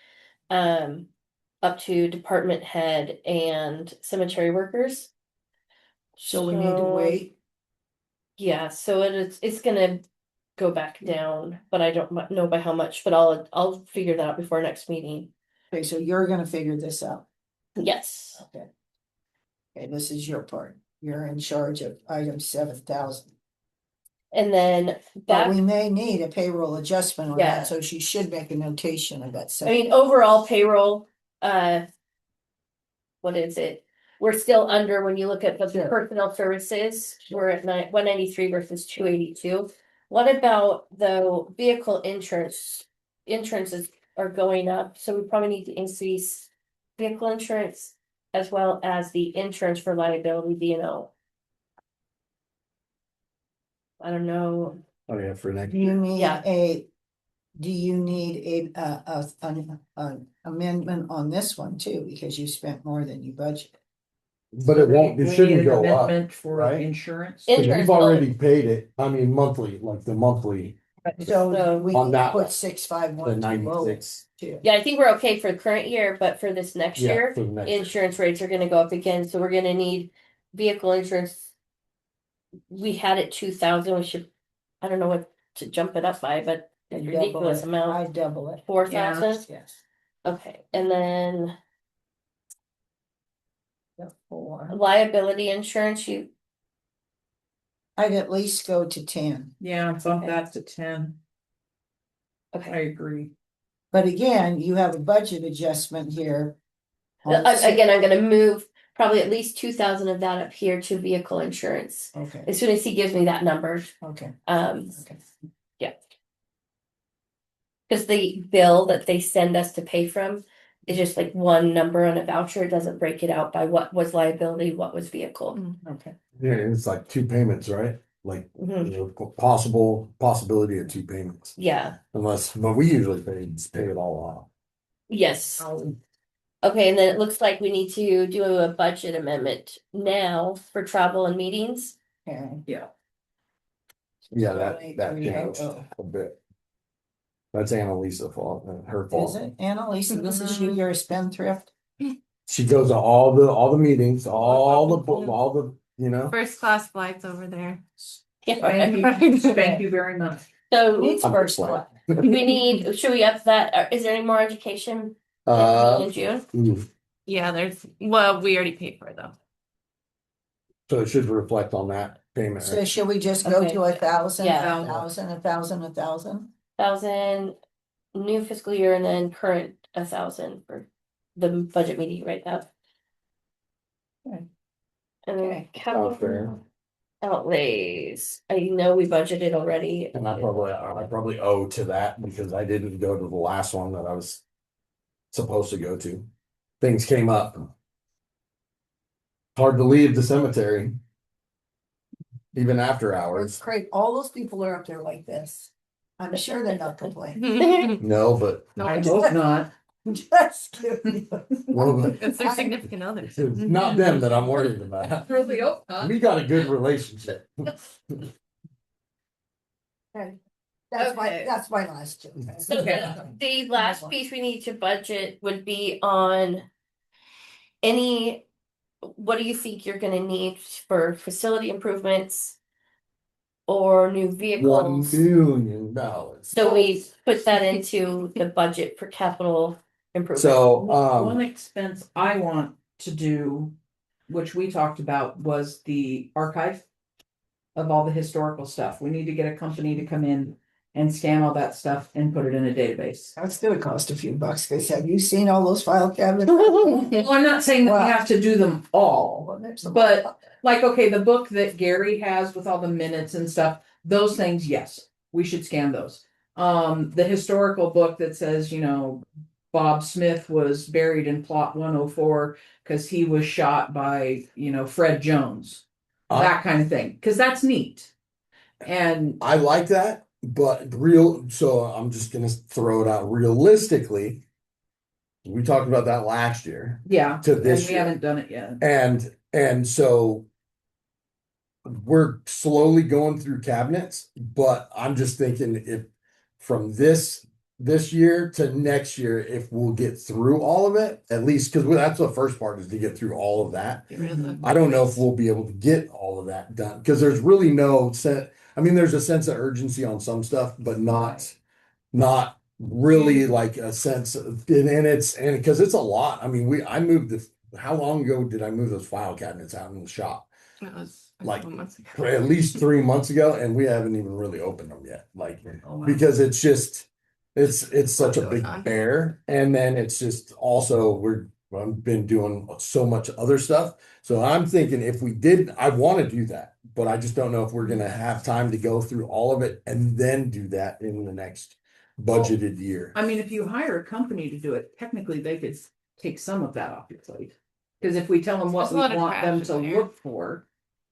Up to department head and cemetery workers. So we need to wait. Yeah, so it's gonna go back down, but I don't know by how much, but I'll figure that out before our next meeting. Okay, so you're gonna figure this out. Yes, Okay. Okay, this is your part. You're in charge of item 7,000. and then But back, we may need a payroll adjustment on Yeah. that, so she should make a notation of that. I mean, overall payroll, what is it? We're still under, when you look at the Sure. personnel services, we're at 193 versus 282. What about the vehicle insurance? Insurances are going up, so we probably need to increase vehicle insurance as well as the insurance for liability D&O. I don't know. Oh, yeah, for next. Do you need Yeah. do you need an amendment on this one too, because you spent more than you budgeted? But it won't, We it need shouldn't an go up. amendment For right? insurance. In- 'Cause Insurance you've will- already paid it, I mean, monthly, like the monthly, So So- we On that one, put the 65120 96. too. Yeah, I think we're okay for the current year, but for this next Yeah, year, for the next year. insurance rates are gonna go up again, so we're gonna need vehicle insurance. We had it 2,000, we should, I don't know what to jump it up by, but a Double ridiculous it. amount, I double it. 4,000, Yes. okay, and then The 4. liability insurance, I'd at least go to 10. Yeah, bump Okay. that to 10. I okay. agree. But again, you have a budget adjustment here. Again, I'm gonna move probably at least 2,000 of that up here to vehicle insurance, Okay, as soon as he gives me that number, okay, um, okay. yeah. Because the bill that they send us to pay from is just like one number on a voucher. It doesn't break it out by what was liability, what was vehicle. Okay. Yeah, it's like two payments, right? Like, Mhm. possibility of two payments. Yeah, But we usually pay it all off. yes. Okay, and then it looks like we need to do a budget amendment now for travel and meetings. Yeah. Yeah, that changed a bit. That's Annalisa's fault, her Is fault. it, Annalisa, this is you, you're a spendthrift? She goes to all the meetings, all the, you know. First class flights over there. Thank you very much. So Needs I'm first just class. should we up that, is there any more education in June? Yeah, well, we already paid for it though. So it should reflect on that payment. So should we just go Okay. to 1,000, Yeah. 1,000, 1,000, 1,000? 1,000 new fiscal year and then current 1,000 for the budget meeting right now. Okay. And then Okay. Sounds fair. capital outlays, I know we budgeted already. And I probably owe to that because I didn't go to the last one that I was supposed to go to. Things came up. Hard to leave the cemetery. Even after It's hours. great, all those people are up there like this. I'm sure they're not complaining. No, but I hope not. Just kidding. It's their significant others. it's not them that I'm worried about. Really hope not. We got a good relationship. Okay. Okay. That's my last two. So the last piece we need to budget would be on what do you think you're gonna need for facility improvements or new $1 vehicles? million. So we put that into the budget for capital improvement. So, One expense I want to do, which we talked about, was the archive of all the historical stuff. We need to get a company to come in and scan all that stuff and put it in a database. That's gonna cost a few bucks, cause have you seen all those file cabinets? Well, I'm not saying that Wow. we have to do them all, Well, there's a But- lot. like, okay, the book that Gary has with all the minutes and stuff, those things, yes, we should scan those. The historical book that says, Bob Smith was buried in plot 104 because he was shot by, Fred Jones, that kind of thing, because that's neat. And I like that, but so I'm just gonna throw it out realistically. We talked about that last year yeah, to and this we year. haven't done it yet. And so we're slowly going through cabinets, but I'm just thinking if from this year to next year, if we'll get through all of it, at least because that's the first part is to get through all of that. Get rid of the- I don't know if we'll be able to get all of that done because there's really no sense. I mean, there's a sense of urgency on some stuff, but not really like a sense of, and because it's a lot. I mean, I moved how long ago did I move those file cabinets out in the shop? That was Like, 1 month ago. For at least 3 months ago, and we haven't even really opened them yet. Like, Oh, wow. because it's just, it's such a big Going on. bear. And then it's just also, I've been doing so much other stuff. So I'm thinking I want to do that, but I just don't know if we're going to have time to go through all of it and then do that in the next budgeted year. I mean, if you hire a company to do it, technically they could take some of that off your plate. Because if we tell them what There's a we lot of want them trash to in there. look for,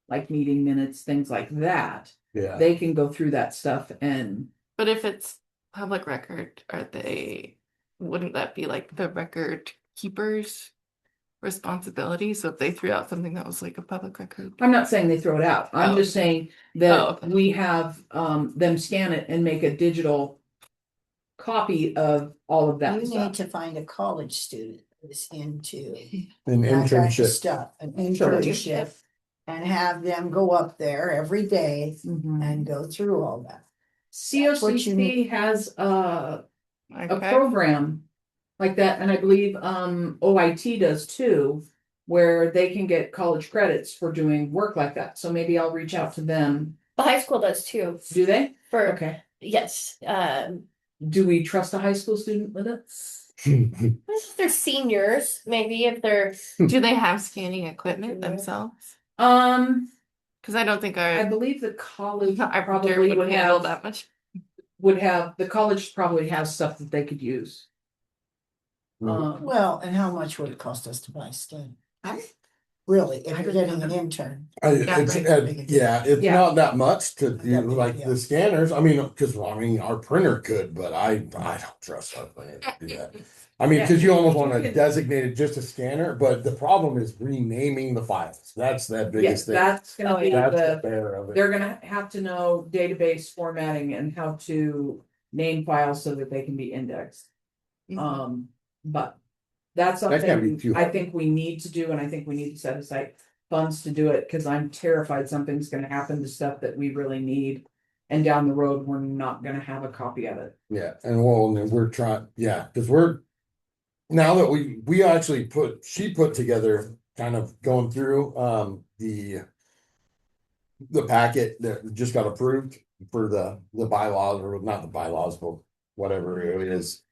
like meeting minutes, things like that, Yeah. they can go through that stuff and But if it's public record, wouldn't that be like the record keeper's responsibility? So if they threw out something that was like a public record. I'm not saying they throw it out. I'm Oh. just saying that Oh, okay. we have them scan it and make a digital copy of all of that You need stuff. to find a college student who's into An that kind of internship. stuff, an internship. And have them go up there every day Mhm. and go through all that. That's what you COCC has a Okay. program like that, and I believe OIT does too, where they can get college credits for doing work like that. So maybe I'll reach out to them. The high school does too. Do they? For Okay. yes, Do we trust a high school student with it? if they're seniors, maybe if they're Do they have scanning equipment themselves? Because I don't think I our believe the college our probably probably would handle have that much. would have, the college probably has stuff that they could use. Well, and how much would it cost us to buy STEM? Really, if you're getting an intern. It's Yeah. not that much to do That'd be- like yeah. the scanners. I mean, because our printer could, but I don't trust our printer to do that. I mean, Yeah, because you almost you want to could- designate it just a scanner, but the problem is renaming the files. That's the Yes, biggest thing. that's gonna be That's the the, bear of it. they're gonna have to know database formatting and how to name files so that they can be indexed. But that's That can't be something too I hard. think we need to do, and I think we need to set aside funds to do it, cause I'm terrified something's gonna happen to stuff that we really need. And down the road, we're not gonna have a copy of it. Yeah, and we're trying, yeah, because we're now that we actually she put together kind of going through the packet that just got approved for the bylaws, or not the bylaws, but whatever it is,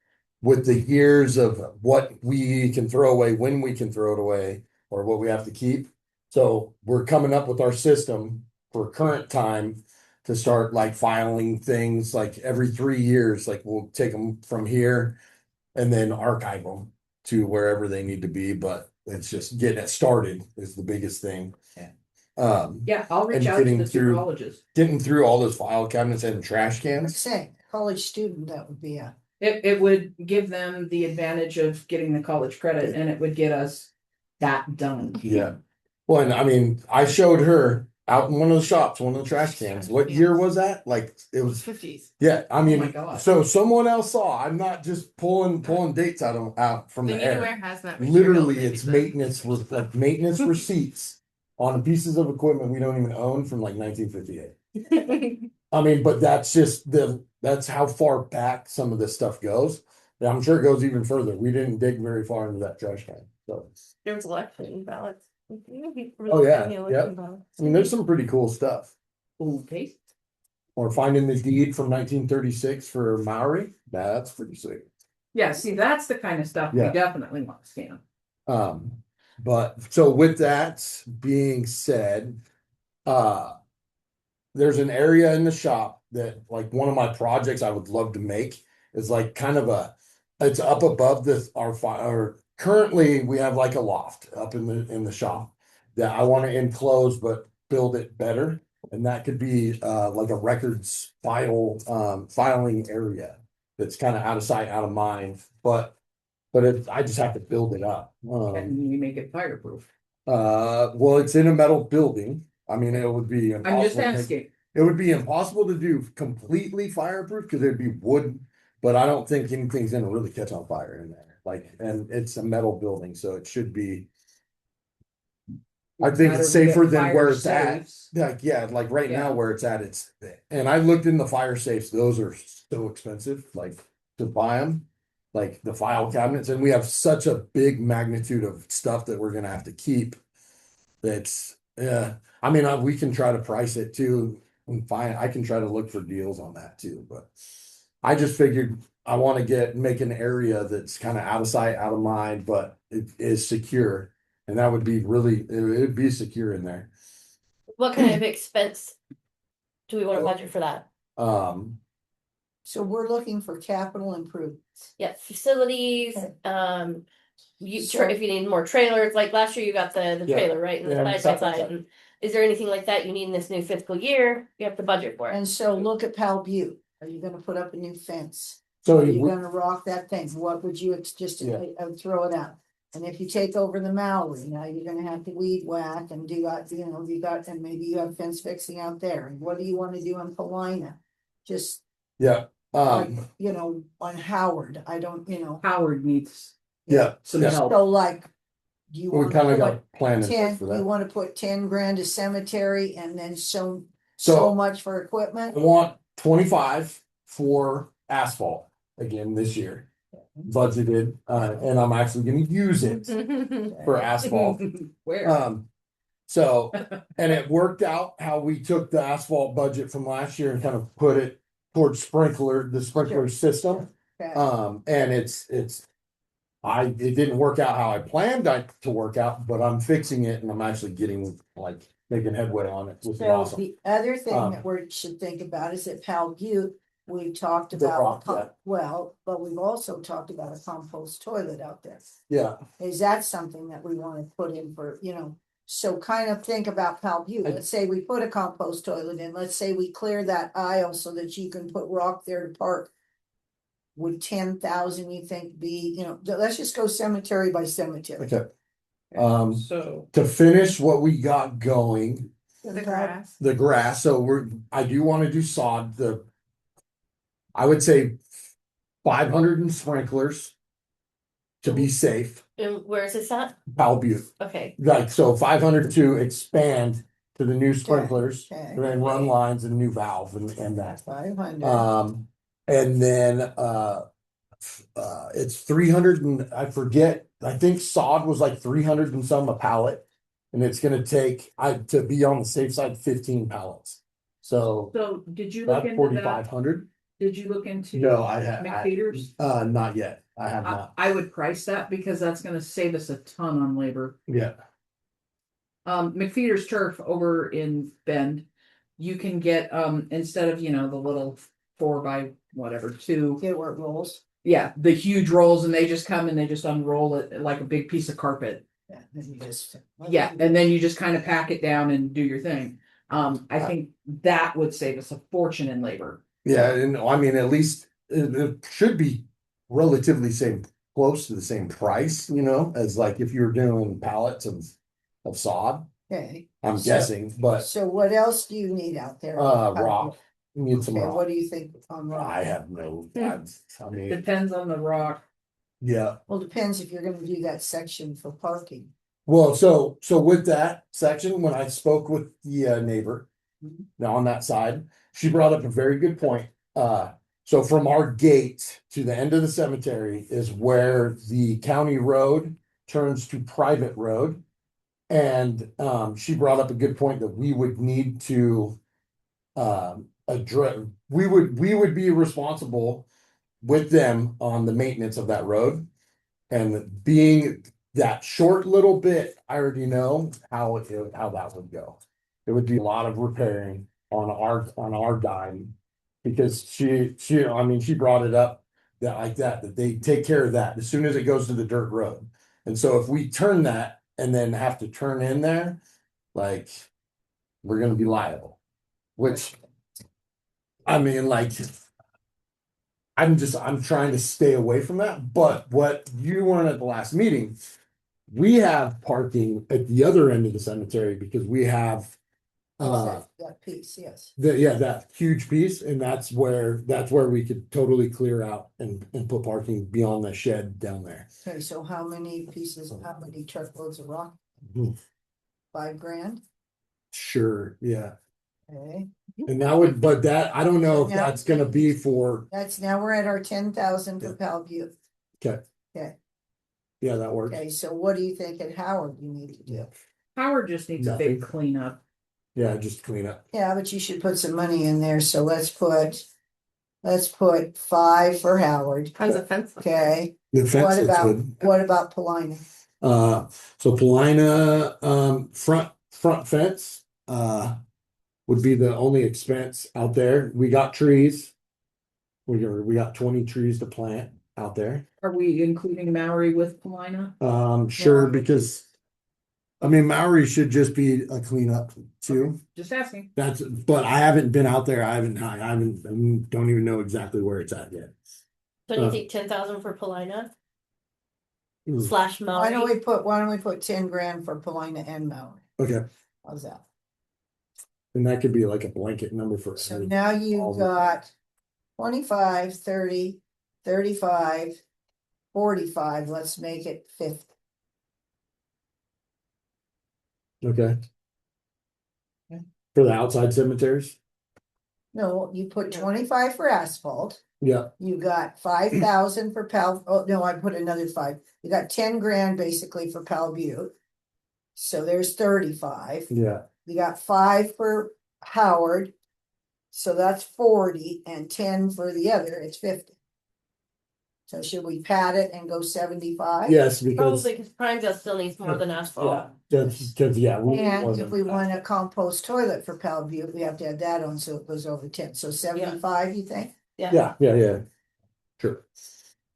with the years of what we can throw away, when we can throw it away, or what we have to keep. So we're coming up with our system for current time to start like filing things like every 3 years. Like we'll take them from here and then archive them to wherever they need to be. But it's just getting it started is the biggest thing. Yeah. Yeah, I'll reach And out to getting the two through- colleges. Getting through all those file cabinets and trash I'm cans. saying, college student, that would be a. It would give them the advantage of getting the college credit, and it would get us that done. Yeah. Well, and I mean, I showed her out in one of the shops, one of the trash cans. What year was that? Like it It was, was 50s. yeah, I mean, my God. so someone else saw. I'm not just pulling dates out from The the air. Anywhere has that. Literally, material, it's maybe maintenance with like maintenance receipts on pieces of equipment we don't even own from like 1958. I mean, but that's just that's how far back some of this stuff goes. Yeah, I'm sure it goes even further. We didn't dig very far into that trash can. So There was election ballots. Oh, yeah, yep. I mean, there's some pretty cool stuff. Okay. Or finding the deed from 1936 for Maori. That's pretty sweet. Yeah, see, that's the kind of stuff we Yeah. definitely want to scan. But so with that being said, there's an area in the shop that like one of my projects I would love to make is like kind of it's up above this our currently we have like a loft up in the shop that I want to enclose but build it better. And that could be like a records filing area that's kind of out of sight, out of mind, but I just have to build it up. And we make it fireproof. Well, it's in a metal building. I mean, it would be I'm just impossible. asking. It would be impossible to do completely fireproof because it'd be wood, but I don't think anything's gonna really catch on fire in there. Like, and it's a metal building, so it should be. I think it's Better to get safer than fire where it's at. safes. Like, yeah, like right now Yeah. where it's at, and I looked in the fire safes, those are so expensive, like to buy them. Like the file cabinets, and we have such a big magnitude of stuff that we're gonna have to keep. That's, yeah, I mean, we can try to price it too and I can try to look for deals on that too, but. I just figured I want to make an area that's kind of out of sight, out of mind, but it is secure. And that would be it would be secure in there. What kind of expense do we want to budget for that? So we're looking for capital improvements. Yeah, facilities, Okay. if you need more trailers, like last year you got the Yeah. trailer, right? And the Yeah, side by side. And is there anything like that you need in this new fiscal year? You have to budget for it. And so look at Pal Butte. Are you gonna put up a new fence? So Are you gonna rock that thing? What would you just Yeah. throw it out? And if you take over the Maui, now you're gonna have to weed whack and and maybe you have fence fixing out there. And what do you wanna do in Paulina? Just yeah, like, on Howard, I don't, Howard needs yeah, some yeah. help. so like. Do you We wanna kind of put got planned ten, for you that. wanna put 10 grand to cemetery and then so So- much for equipment? I want 25 for asphalt again this year. Budgeted, and I'm actually gonna use it for asphalt. Where? So, and it worked out how we took the asphalt budget from last year and kind of put it towards the sprinkler system. Okay. And it didn't work out how I planned it to work out, but I'm fixing it and I'm actually making headway on it, which is So awesome. the other thing Um, that we should think about is at Pal Butte, we've talked The about, rock, yeah. well, but we've also talked about a compost toilet out there. Yeah, Is that something that we wanna put in for, so kind of think about Palview, let's say we put a compost toilet in, let's say we clear that aisle so that you can put rock there to park. Would 10,000, you think, be, let's just go cemetery by cemetery. okay. So, To finish what we got going, The grass. the grass, so I do wanna do sod, I would say 500 in sprinklers. To be safe, And where is this at? Powell Butte, Okay. like, so 500 to expand to the new sprinklers. Okay. And then run lines and new valve and that. 500. And then, it's 300 and I forget, I think sod was like 300 and some a pallet. And it's gonna take, to be on the safe side, 15 pallets. So did you look that's into that? 4,500. Did you look into? No, I have, McFeeters? not yet. I have I, not. I would price that because that's gonna save us a ton on labor. Yeah, McFeeters turf over in Bend, you can get, instead of, the little 4x2. Get where it rolls. Yeah, the huge rolls and they just come and they just unroll it like a big piece of carpet. Yeah, then you just. Yeah, and then you just kind of pack it down and do your thing. I think that would save us a fortune in labor. yeah, and I mean, at least it should be relatively close to the same price, as like if you were doing pallets of sod, Okay, I'm So- guessing, but so what else do you need out there? rock, you need some Okay, rock. what do you think on rock? I have no, I mean, Depends on the rock. yeah. Well, depends if you're gonna do that section for parking. Well, so with that section, when I spoke with the neighbor Mhm. now on that side, she brought up a very good point. So from our gate to the end of the cemetery is where the county road turns to private road. And she brought up a good point that we would need to address, we would be responsible with them on the maintenance of that road. And being that short little bit, I already know how that would go. It would be a lot of repairing on our dime. Because she brought it up that they take care of that as soon as it goes to the dirt road. And so if we turn that and then have to turn in there, like, we're gonna be liable. Which, I mean, like, I'm trying to stay away from that, but what you weren't at the last meeting, we have parking at the other end of the cemetery because we have That piece, yes. that huge piece, and that's where we could totally clear out and put parking beyond the shed down there. Okay, so how many truckloads of rock? Mhm. $5,000, Sure, yeah. okay, And I don't know if Yeah. that's gonna be for, now we're at our 10,000 for Yeah. Palview. okay. Okay. Yeah, that works. Okay, so what do you think at Howard you need to do? Howard just needs a big cleanup. Yeah, just clean up. Yeah, but you should put some money in there, so let's put 5 for Howard, How's the fence look? okay? The fence What looks about, good. what about Polina? So Polina, front fence, would be the only expense out there. We got trees. We got 20 trees to plant out there. Are we including Maori with Polina? Sure, Yeah. because I mean, Maori should just be a cleanup too. Just asking. But I haven't been out there. I don't even know exactly where it's at yet. Don't you think 10,000 for Polina Mm. / Why don't Maui? we put 10 grand for Polina and Maui? Okay, How's that? and that could be like a blanket number for. So now all you've the- got 25, 30, 35, 45, let's make it 50. Okay. Yeah. For the outside cemeteries? No, you put 25 for asphalt, Yeah, you got 5,000 for oh, no, I put another 5. You got 10 grand basically for Palview. So there's 35. yeah. You got 5 for Howard. So that's 40 and 10 for the other, it's 50. So should we pad it and go 75? Yes, because Probably because Prineville still needs more than asphalt. because And if we want a compost toilet for Palview, we have to add that on so it goes over 10. So 75, you think? Yeah. Sure.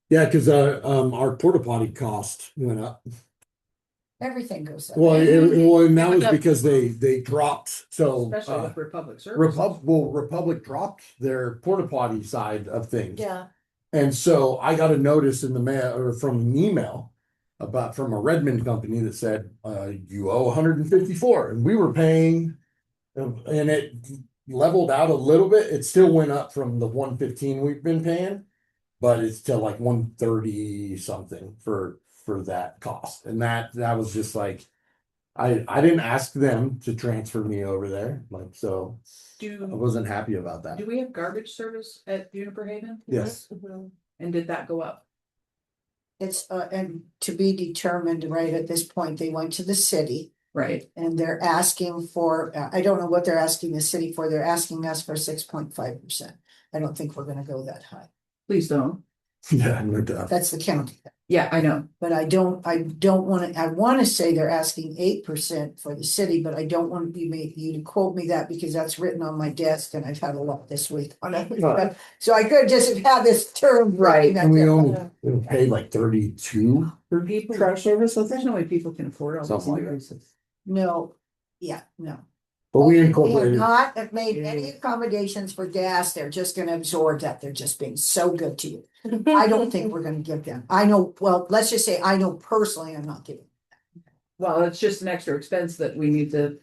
Yeah, because our porta potty cost went up. Everything goes up. Well, and that was Yeah. because they dropped. So Especially with Republic Service. Republic dropped their porta potty side of things. Yeah. And so I got a notice in the mail or from an email from a Redmond company that said, you owe 154. And we were paying, and it leveled out a little bit. It still went up from the 115 we've been paying, but it's still like 130 something for that cost. And that was just like, I didn't ask them to transfer me over there. Like, so I Do wasn't happy about that. we have garbage service at Juniper Haven? Yes. And did that go up? It's, and to be determined right at this point, they went to the city Right. and they're asking for, I don't know what they're asking the city for. They're asking us for 6.5%. I don't think we're gonna go that high. Please don't. Yeah, no doubt. That's the county. Yeah, I know. But I don't wanna, I wanna say they're asking 8% for the city, but I don't want you to quote me that because that's written on my desk and I've had a lot this week on it. Right. So I could just have had this term. Right, And we only paid like 32 for People- trash service, I There's think. no way people can afford all these Something like that. increases. No, yeah, no. But we have incorporated. not made any accommodations for gas. They're just gonna absorb that. They're just being so good to you. I don't think we're gonna give them. I know, well, let's just say I know personally I'm not giving. Well, it's just an extra expense that we need to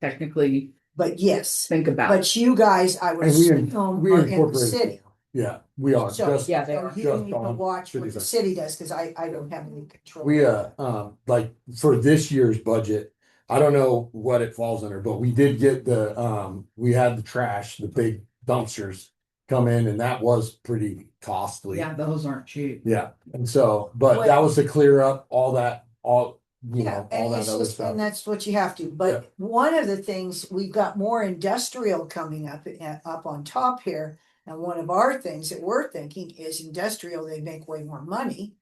technically But yes, think about. but you guys, I would And we assume we are in the incorporated. city. Yeah, we are. So, Just, yeah, they so are. you just need to on watch what city the side. city does, cause I don't have any control. we like for this year's budget, I don't know what it falls under, but we did get we had the trash, the big dumpsters come in, and that was pretty costly. Yeah, those aren't cheap. Yeah, and so, but that was to clear up all that, all Yeah, all and that it's other just, stuff. and that's what you have to, but one of the things, we've got more industrial coming up on top here. And one of our things that we're thinking is industrial, they make way more money.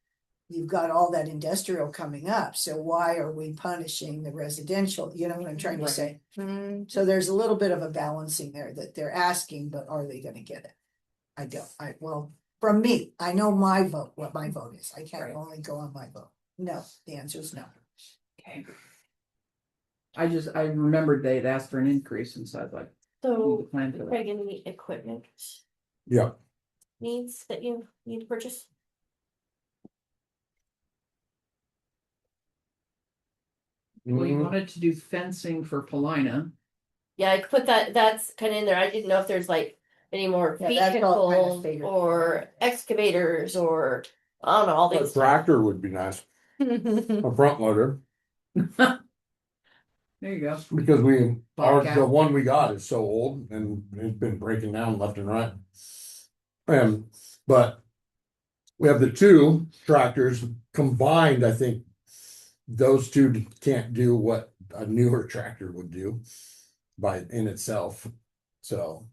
You've got all that industrial coming up, so why are we punishing the residential, you know what I'm trying to Right. say? Mm. So there's a little bit of a balancing there that they're asking, but are they gonna get it? Well, from me, I know my vote, what my vote is, I can't Right. only go on my vote. No, the answer is no. Okay. I remembered they'd asked for an increase, and so I was like, we need to So, plan for that. Craig, any equipment Yeah. needs that you need to purchase? Well, you Mhm. wanted to do fencing for Paulina. Yeah, I could put that's kind of in there. I didn't know if there's like any more Yeah, that's all kind of vehicles figured. or excavators or I don't know, all A these. tractor would be nice, a front loader, There you go. because the Bobcat. one we got is so old and it's been breaking down left and right. But we have the two tractors combined, I think those two can't do what a newer tractor would do in itself. So,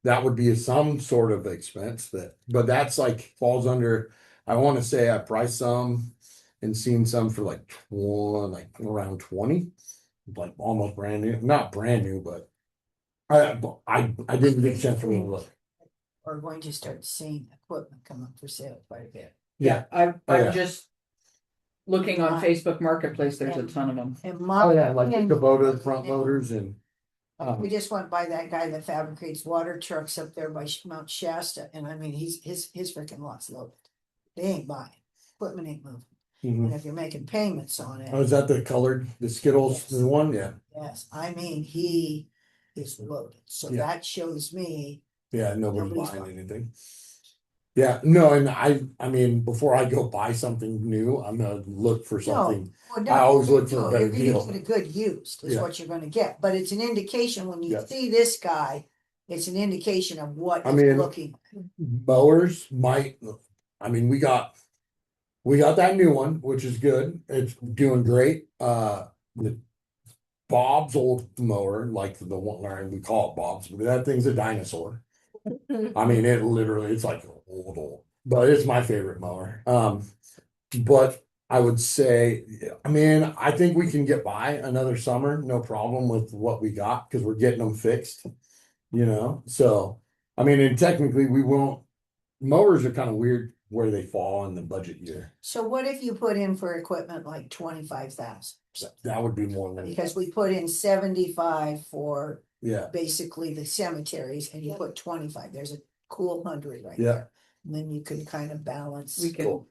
that would be some sort of expense but that's like falls under, I want to say I priced some and seen some for like around 20, like almost brand new, not brand new, but I didn't get a chance to really look. Are going to start seeing equipment come up for sale quite a bit. Yeah, I'm Oh, yeah. just looking on Facebook Marketplace, there's a ton of them. And my. Oh, yeah, like the opinion- Kubota front loaders and. We just went by that guy that fabricates water trucks up there by Mount Shasta, and I mean, his freaking lot's loaded. They ain't buying, equipment ain't moving, Mhm. and if you're making payments on Oh, it, is that the colored, the Skittles, Yes. the one? Yeah, yes, I mean, he is loaded, so Yeah. that shows me. yeah, nobody's Nobody's buying buying. anything. Yeah, no, and I mean, before I go buy something new, I'm gonna look for something. Well, no, I always look for a no, better you're gonna deal. get a good used is Yeah. what you're gonna get, but it's an indication when you Yeah. see this guy, it's an indication of what I he's mean- looking. Mowers might, I mean, we got that new one, which is good. It's doing great. The Bob's old mower, like the one we call it Bob's, but that thing's a dinosaur. I mean, it's like old, but it's my favorite mower. But I would say, I mean, I think we can get by another summer, no problem with what we got, because we're getting them fixed, So, I mean, and technically we won't, mowers are kind of weird where they fall in the budget year. So what if you put in for equipment like 25,000? That would be more than, Because we put in 75 for yeah, basically the cemeteries and you put 25, there's a cool 100 right Yeah. there. And then you can kind of balance. We can, Cool.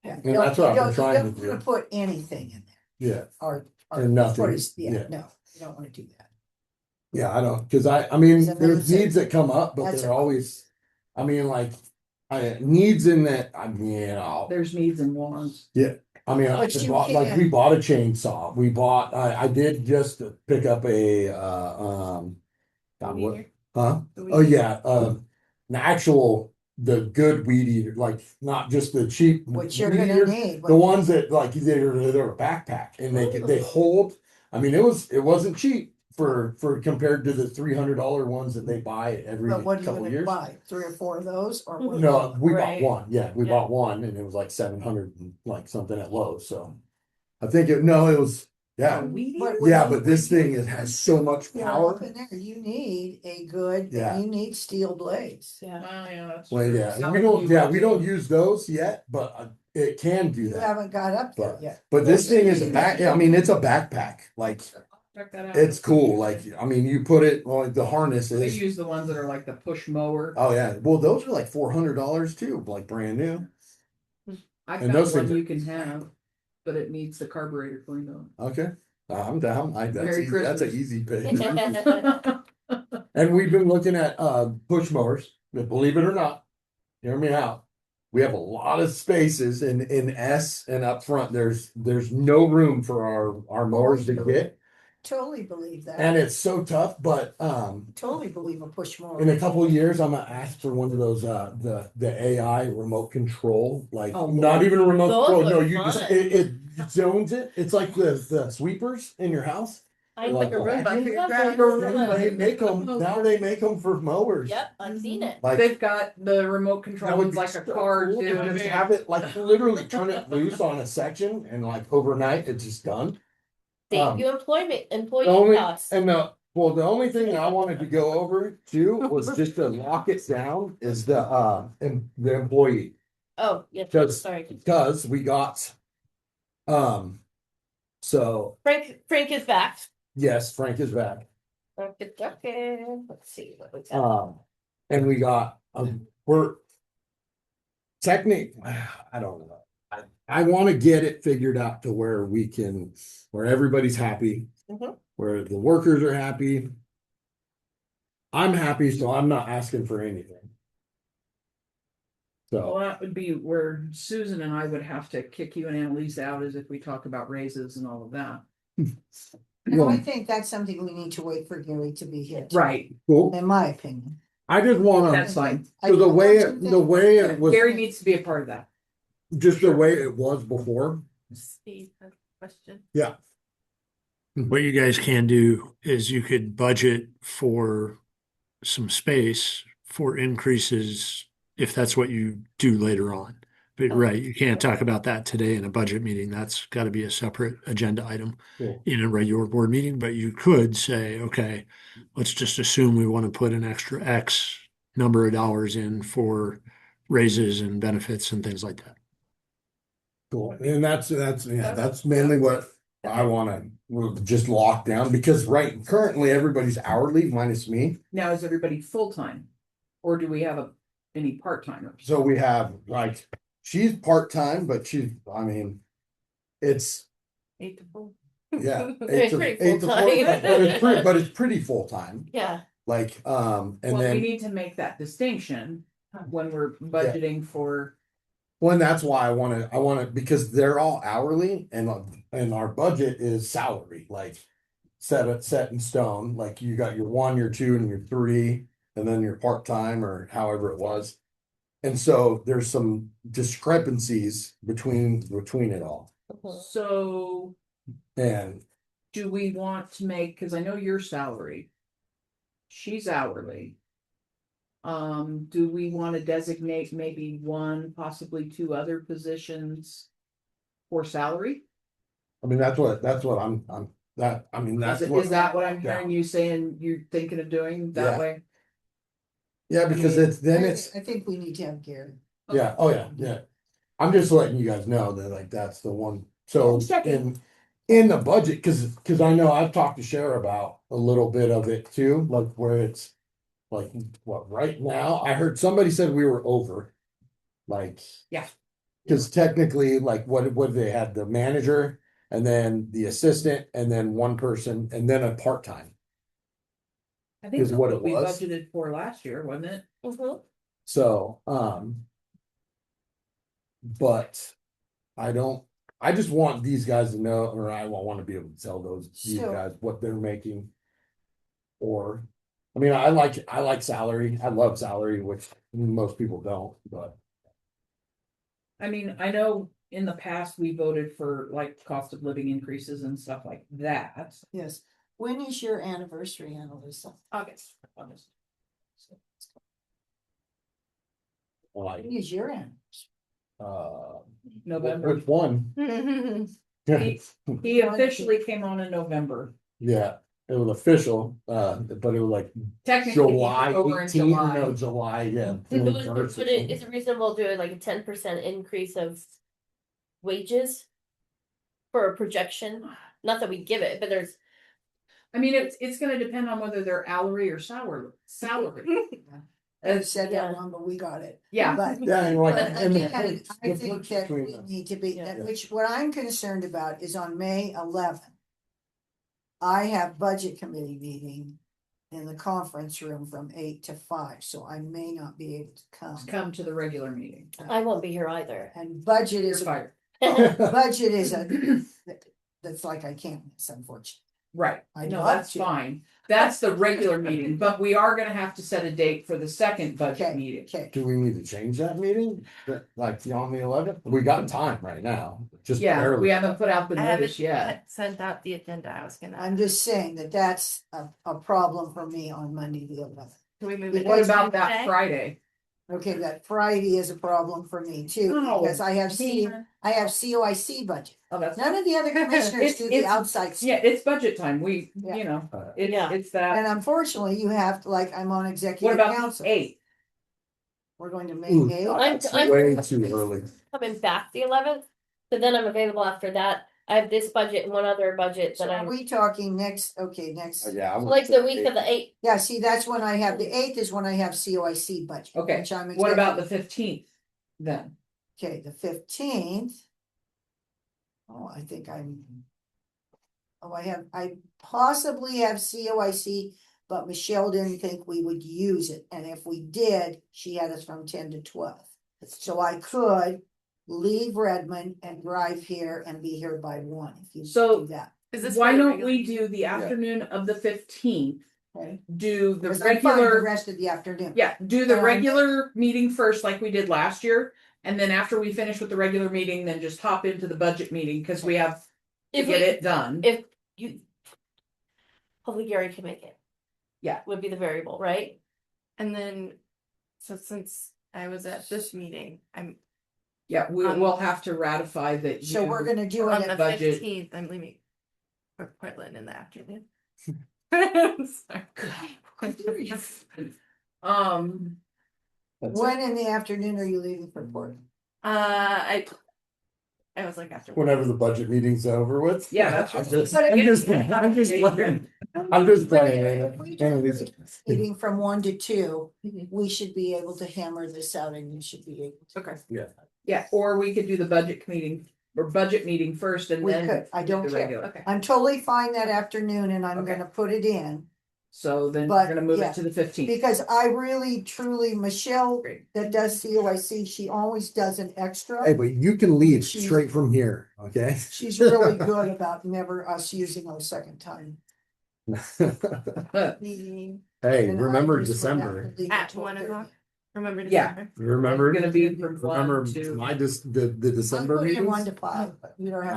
Yeah. And that's what I've been trying to You don't wanna do. put anything in Yeah, there or. And nothing, what is- yeah. No, you don't wanna do that. yeah, I don't, cause I mean, Does that make there's sense? needs that come up, but That's they're a- always, I mean, like, needs in that, I mean, there's needs and wants. I mean, But you like can- we bought a chainsaw. We bought. I did just pick up a God, what? Weed eater? Huh? The weed Oh eater? yeah, an actual the good weed eater, like not just the cheap What you're weed gonna eater, need. the ones that like they're a backpack and they hold. I mean, it wasn't cheap for compared to the $300 ones that they buy every But what are you couple gonna years. buy? 3 or 4 of those or what? No, we Right. bought one. Yeah, we Yeah. bought one, and it was like 700 and like something at Lowe's. So I think it. No, it was. Yeah, What- yeah, what but you- this thing it has so much Yeah, power. up in there, you need a good, Yeah. you need steel blades. Yeah. Well, yeah, that's Well, true. yeah, and How we don't. you Yeah, want we to- don't use those yet, but it can do You that. haven't got up there But yet. but this thing is a back. I mean, it's a backpack. Like Check that out. it's cool. Like I mean, you put it like the harness They is. use the ones that are like the push mower. Oh yeah, well those are like $400 too, like brand new. I and found those one things are- you can have, but it needs the carburetor cleaned on. Okay, I'm down. Merry That's an Christmas. easy pick. And we've been looking at push mowers, but believe it or not, hear me out. We have a lot of spaces in S and up front. There's no room for our mowers to get. Totally believe that. And it's so tough, but Totally believe a push mower. in a couple of years I'm gonna ask for one of those the AI remote control, like Oh, not Lord. even a remote Those control. No, look you just fun. it zones it. It's like the sweepers in your house. I Like like a a robot robot. for your They make them now. They make them for mowers. Yep, I've seen it. Like They've got the remote control that would ones be like a so car cool too. to just have it like literally turn it loose on a section and like overnight it's just done. Save you employee Only costs. and the only thing that I wanted to go over too was just to lock it down is the employee Oh, yeah, Just- sorry. because we got so Frank is back. yes, Frank is back. Okay, let's see what we got. And we got we're technically I don't know. I want to get it figured out to where where everybody's happy, Mhm. where the workers are happy. I'm happy, so I'm not asking for anything. Well, So that would be where Susan and I would have to kick you and Annalise out as if we talk about raises and all of that. And I well, think that's something we need to wait for Gary to be here. Right, cool. In my opinion. I just want that's to. fine. So the way it was, Gary needs to be a part of that. just the way it was before. Steve, has a question. What you guys can do is you could budget for some space for increases if that's what you do later on. But right, you can't talk about that today in a budget meeting. That's got to be a separate agenda item Cool. in a regular board meeting. But you could say, okay, let's just assume we want to put an extra X number of dollars in for raises and benefits and things like that. Cool. And that's mainly what I want to just lock down because currently everybody's hourly minus me. Now, is everybody full-time? Or do we have any part-timers? So we have like she's part-time, but I mean, it's 8 to 4. yeah, It's pretty 8 to 4, full-time. but it's pretty full-time. Yeah, Like and Well, we then need to make that distinction when we're budgeting for, well, and that's why I want to because they're all hourly and our budget is salary, like set in stone. Like you got your 1, your 2, and your 3, and then your part-time or however it was. And so there's some discrepancies between it all. so And do we want to make, because I know you're salary. She's hourly. Do we want to designate maybe 1, possibly 2 other positions for salary? I mean that's what I'm I mean that's Is what that what I'm yeah. hearing you saying you're thinking of doing that Yeah. way? Yeah, because I think we need to have Gary. yeah, oh yeah, yeah. I'm just letting you guys know that like that's the one. So in the budget, cause I know I've talked to Cher about a little bit of it too, like where it's like what right now, I heard somebody said we were over. Like, Yeah. cause technically, like what they had, the manager and then the assistant and then one person and then a part-time. I think Is that's what what it we was. budgeted for last year, wasn't it? Mhm. So, but I just want these guys to know, or I want to be able to tell these So- guys what they're making. Or, I mean, I like salary. I love salary, which most people don't, but I mean, I know in the past we voted for like cost of living increases and stuff like that. Yes. When is your anniversary, Annalisa? August. like, When is your anniversary? November. which one? He officially came on in November. Yeah, it was official, but it was like Technically, he July took over in 18, July. no, July, yeah. But 21st or is it reasonable to do like a 10% increase of wages for a projection? Not that we give it, but there's I mean, it's gonna depend on whether they're hourly or salary. I've said Yeah. that wrong, but we got it. Yeah. But Yeah, and like, But and again, I the think difference that we between need to be, Yeah. which what I'm concerned about is on May 11th. I have budget committee meeting in the conference room from 8 to 5, so I may not be able to come. Come to the regular meeting. I won't be here either. And budget You're is, fired. budget is that's like I can't miss, unfortunately. Right. I'd No, love that's to. fine. That's the regular meeting, but we are gonna have to set a date for the second budget Okay, meeting. okay. Do we need to change that meeting? Like on the 11th? We got time right now, just Yeah, barely. we haven't put out the I haven't notice yet. sent out the agenda. I was gonna. I'm just saying that that's a problem for me on Monday the 11th. Can we move it? What to about that Wednesday? Friday? Okay, that Friday is a problem for me too, Oh, because I have COIC budget. Oh, that's. None of the other commissioners do the It's- outside stuff. Yeah, it's budget time. We, Yeah. you know, Yeah. it's that. And unfortunately, you have to, like, I'm on What executive about council. 8? We're going to Ooh, May 8th. I'm Way too early. coming back the 11th, but then I'm available after that. I have this budget and one other budget So that are I'm we talking next, okay, next, Yeah. I would like the say week of the 8th. yeah, see, that's when I have, the 8th is when I have COIC budget. Okay, which I'm what about the executive. 15th then? Okay, the 15th. Oh, I think I possibly have COIC, but Michelle didn't think we would use it, and if we did, she had us from 10 to 12. So I could leave Redmond and drive here and be here by 1 if you So- do that, Is this Why for the don't regular we meeting? do the afternoon of the 15th? okay? Do the Because I'm fine the regular, rest of the afternoon. yeah, do the Um, regular meeting first like we did last year. And then after we finish with the regular meeting, then just hop into the budget meeting because we have to If get we- it done. If you, hopefully Gary can make it. Yeah. Would be the variable, right? And then, so since I was at this meeting, I'm Yeah, we'll have to ratify that. So we're gonna do on it the at, budget. 15th. I'm leaving for Portland in the afternoon. Sorry. when in the afternoon are you leaving for Portland? I was like after. Whenever the budget meeting's over with. Yeah, that's I'm right. just, But I'm if- just playing. I'm just playing. If we do Annalisa. meeting from 1 to 2, Mhm. we should be able to hammer this out and you should be able to. Okay. Yeah, or we could do the budget meeting or budget meeting first and We then. could, I do don't the care. regular. Okay. I'm totally fine that afternoon and I'm Okay. gonna put it in, So then But, we're gonna move yeah, it to the 15th. because I really truly, Michelle Great. that does COIC, she always does an Hey, extra. but you can lead She's- straight from here, okay? She's really good about never us using our second time. meeting. Hey, And I remember just would have December. to leave At 12:30. 1 o'clock. Remember Yeah. December? Remember? It's gonna be from Remember 1 to. my the I'm December putting in 1 meetings? to 5, but you don't have.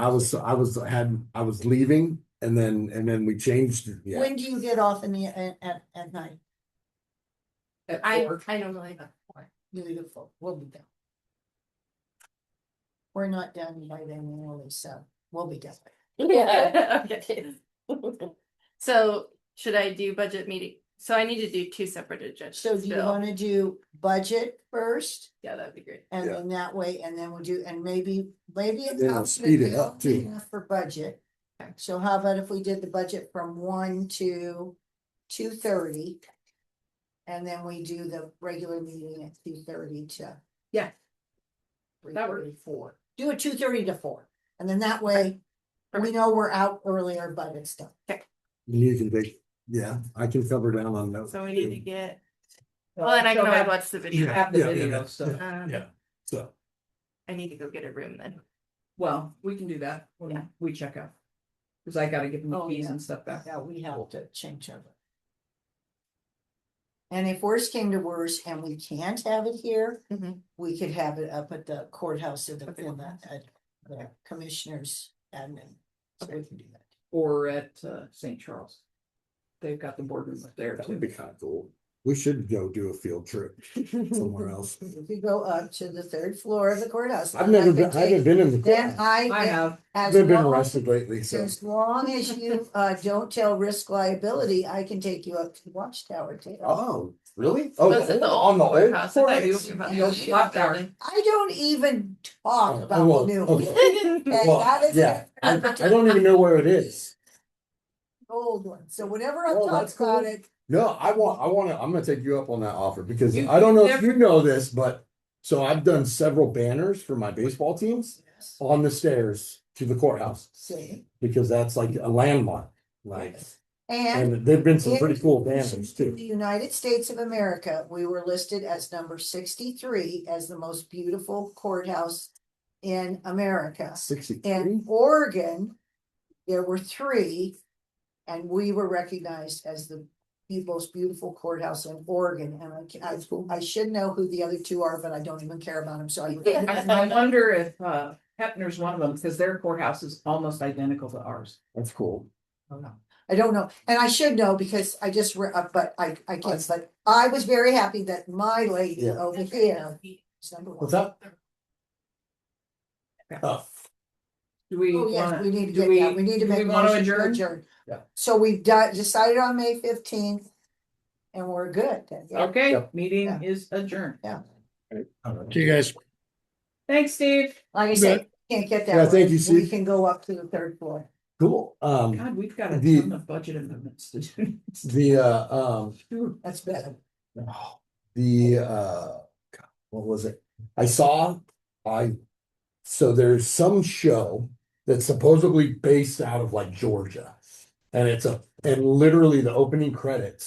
I was leaving and then we changed. Yeah. When do you get off in the, at night? At I 4. normally. You leave at 4, we'll be done. We're not done by then anyway, so we'll be done. Yeah. Okay. So should I do budget meeting? So I need to do two separate agendas. So do you still. wanna do budget first? Yeah, that'd be great. And Yeah. then that way, and then we'll do, and maybe Then we'll it's speed it up, too. enough for budget. Okay. So how about if we did the budget from 1 to 2:30? And then we do the regular meeting at 2:30 to. Yeah. That 3:30 works. to 4. Do it 2:30 to 4, and then that way, we know we're out earlier, but it's done. You can take, yeah, I can cover down on those. So we need to get, well, and I can always watch the video. Yeah. Have the Yeah, video, yeah. so, Yeah, so, I need to go get a room then. well, we can do that when Yeah. we check out. Cause I gotta give them the Oh, keys yeah. and stuff back. Yeah, we have to change over. And if worse came to worse and we can't have it here, Mhm. we could have it up at the courthouse at Okay. at the commissioners admin. So we can do that. Or at St. Charles. They've got the boardroom up there that would too. be kind of cool. We should go do a field trip somewhere else. If we go up to the 3rd floor of the courthouse. I've never been, I haven't been in the. Then I have, as I've been long- arrested lately, so. As long as you don't tell risk liability, I can take you up to the watchtower too. Oh, really? Oh, Was it the on the old old courthouse? I thought you were courthouse? talking about The old the clock new tower. building. I don't even talk Oh, about well, the new. okay. one. Okay, Well, that is yeah, I don't even know where it is. old one, so whenever I Oh, talk that's about cool. it, No, I'm gonna take you up on that offer because You- I don't know if never- you know this, but so I've done several banners for my baseball teams on the stairs to the courthouse see, because that's like a landmark. Like, and and there've been some in pretty cool banners the too. United States of America, we were listed as number 63 as the most beautiful courthouse in America. In 63? Oregon, there were 3, and we were recognized as the most beautiful courthouse in Oregon. And I should know who the other 2 are, but I don't even care about them, so I. I wonder if Hepner's one of them, because their courthouse is almost identical to ours. That's cool. I don't know, and I should know because I just, but I can't, but I was very happy that my lady Yeah. over here is number 1. What's that? Oh, Do we Oh, yes, wanna, we need to do get we, that, we need to do we make a wanna motion to adjourn? adjourn. Yeah. So we've decided on May 15th. And we're good then, yeah. Okay, Yep. meeting Yeah. is adjourned. See you guys. Thanks, Steve. Like I said, can't get that. Yeah, thank way. you, We Steve. can go up to the 3rd floor. cool. God, we've got a The- ton of budget amendments to do. That's better. God, what was it? So there's some show that's supposedly based out of like Georgia. And literally the opening credits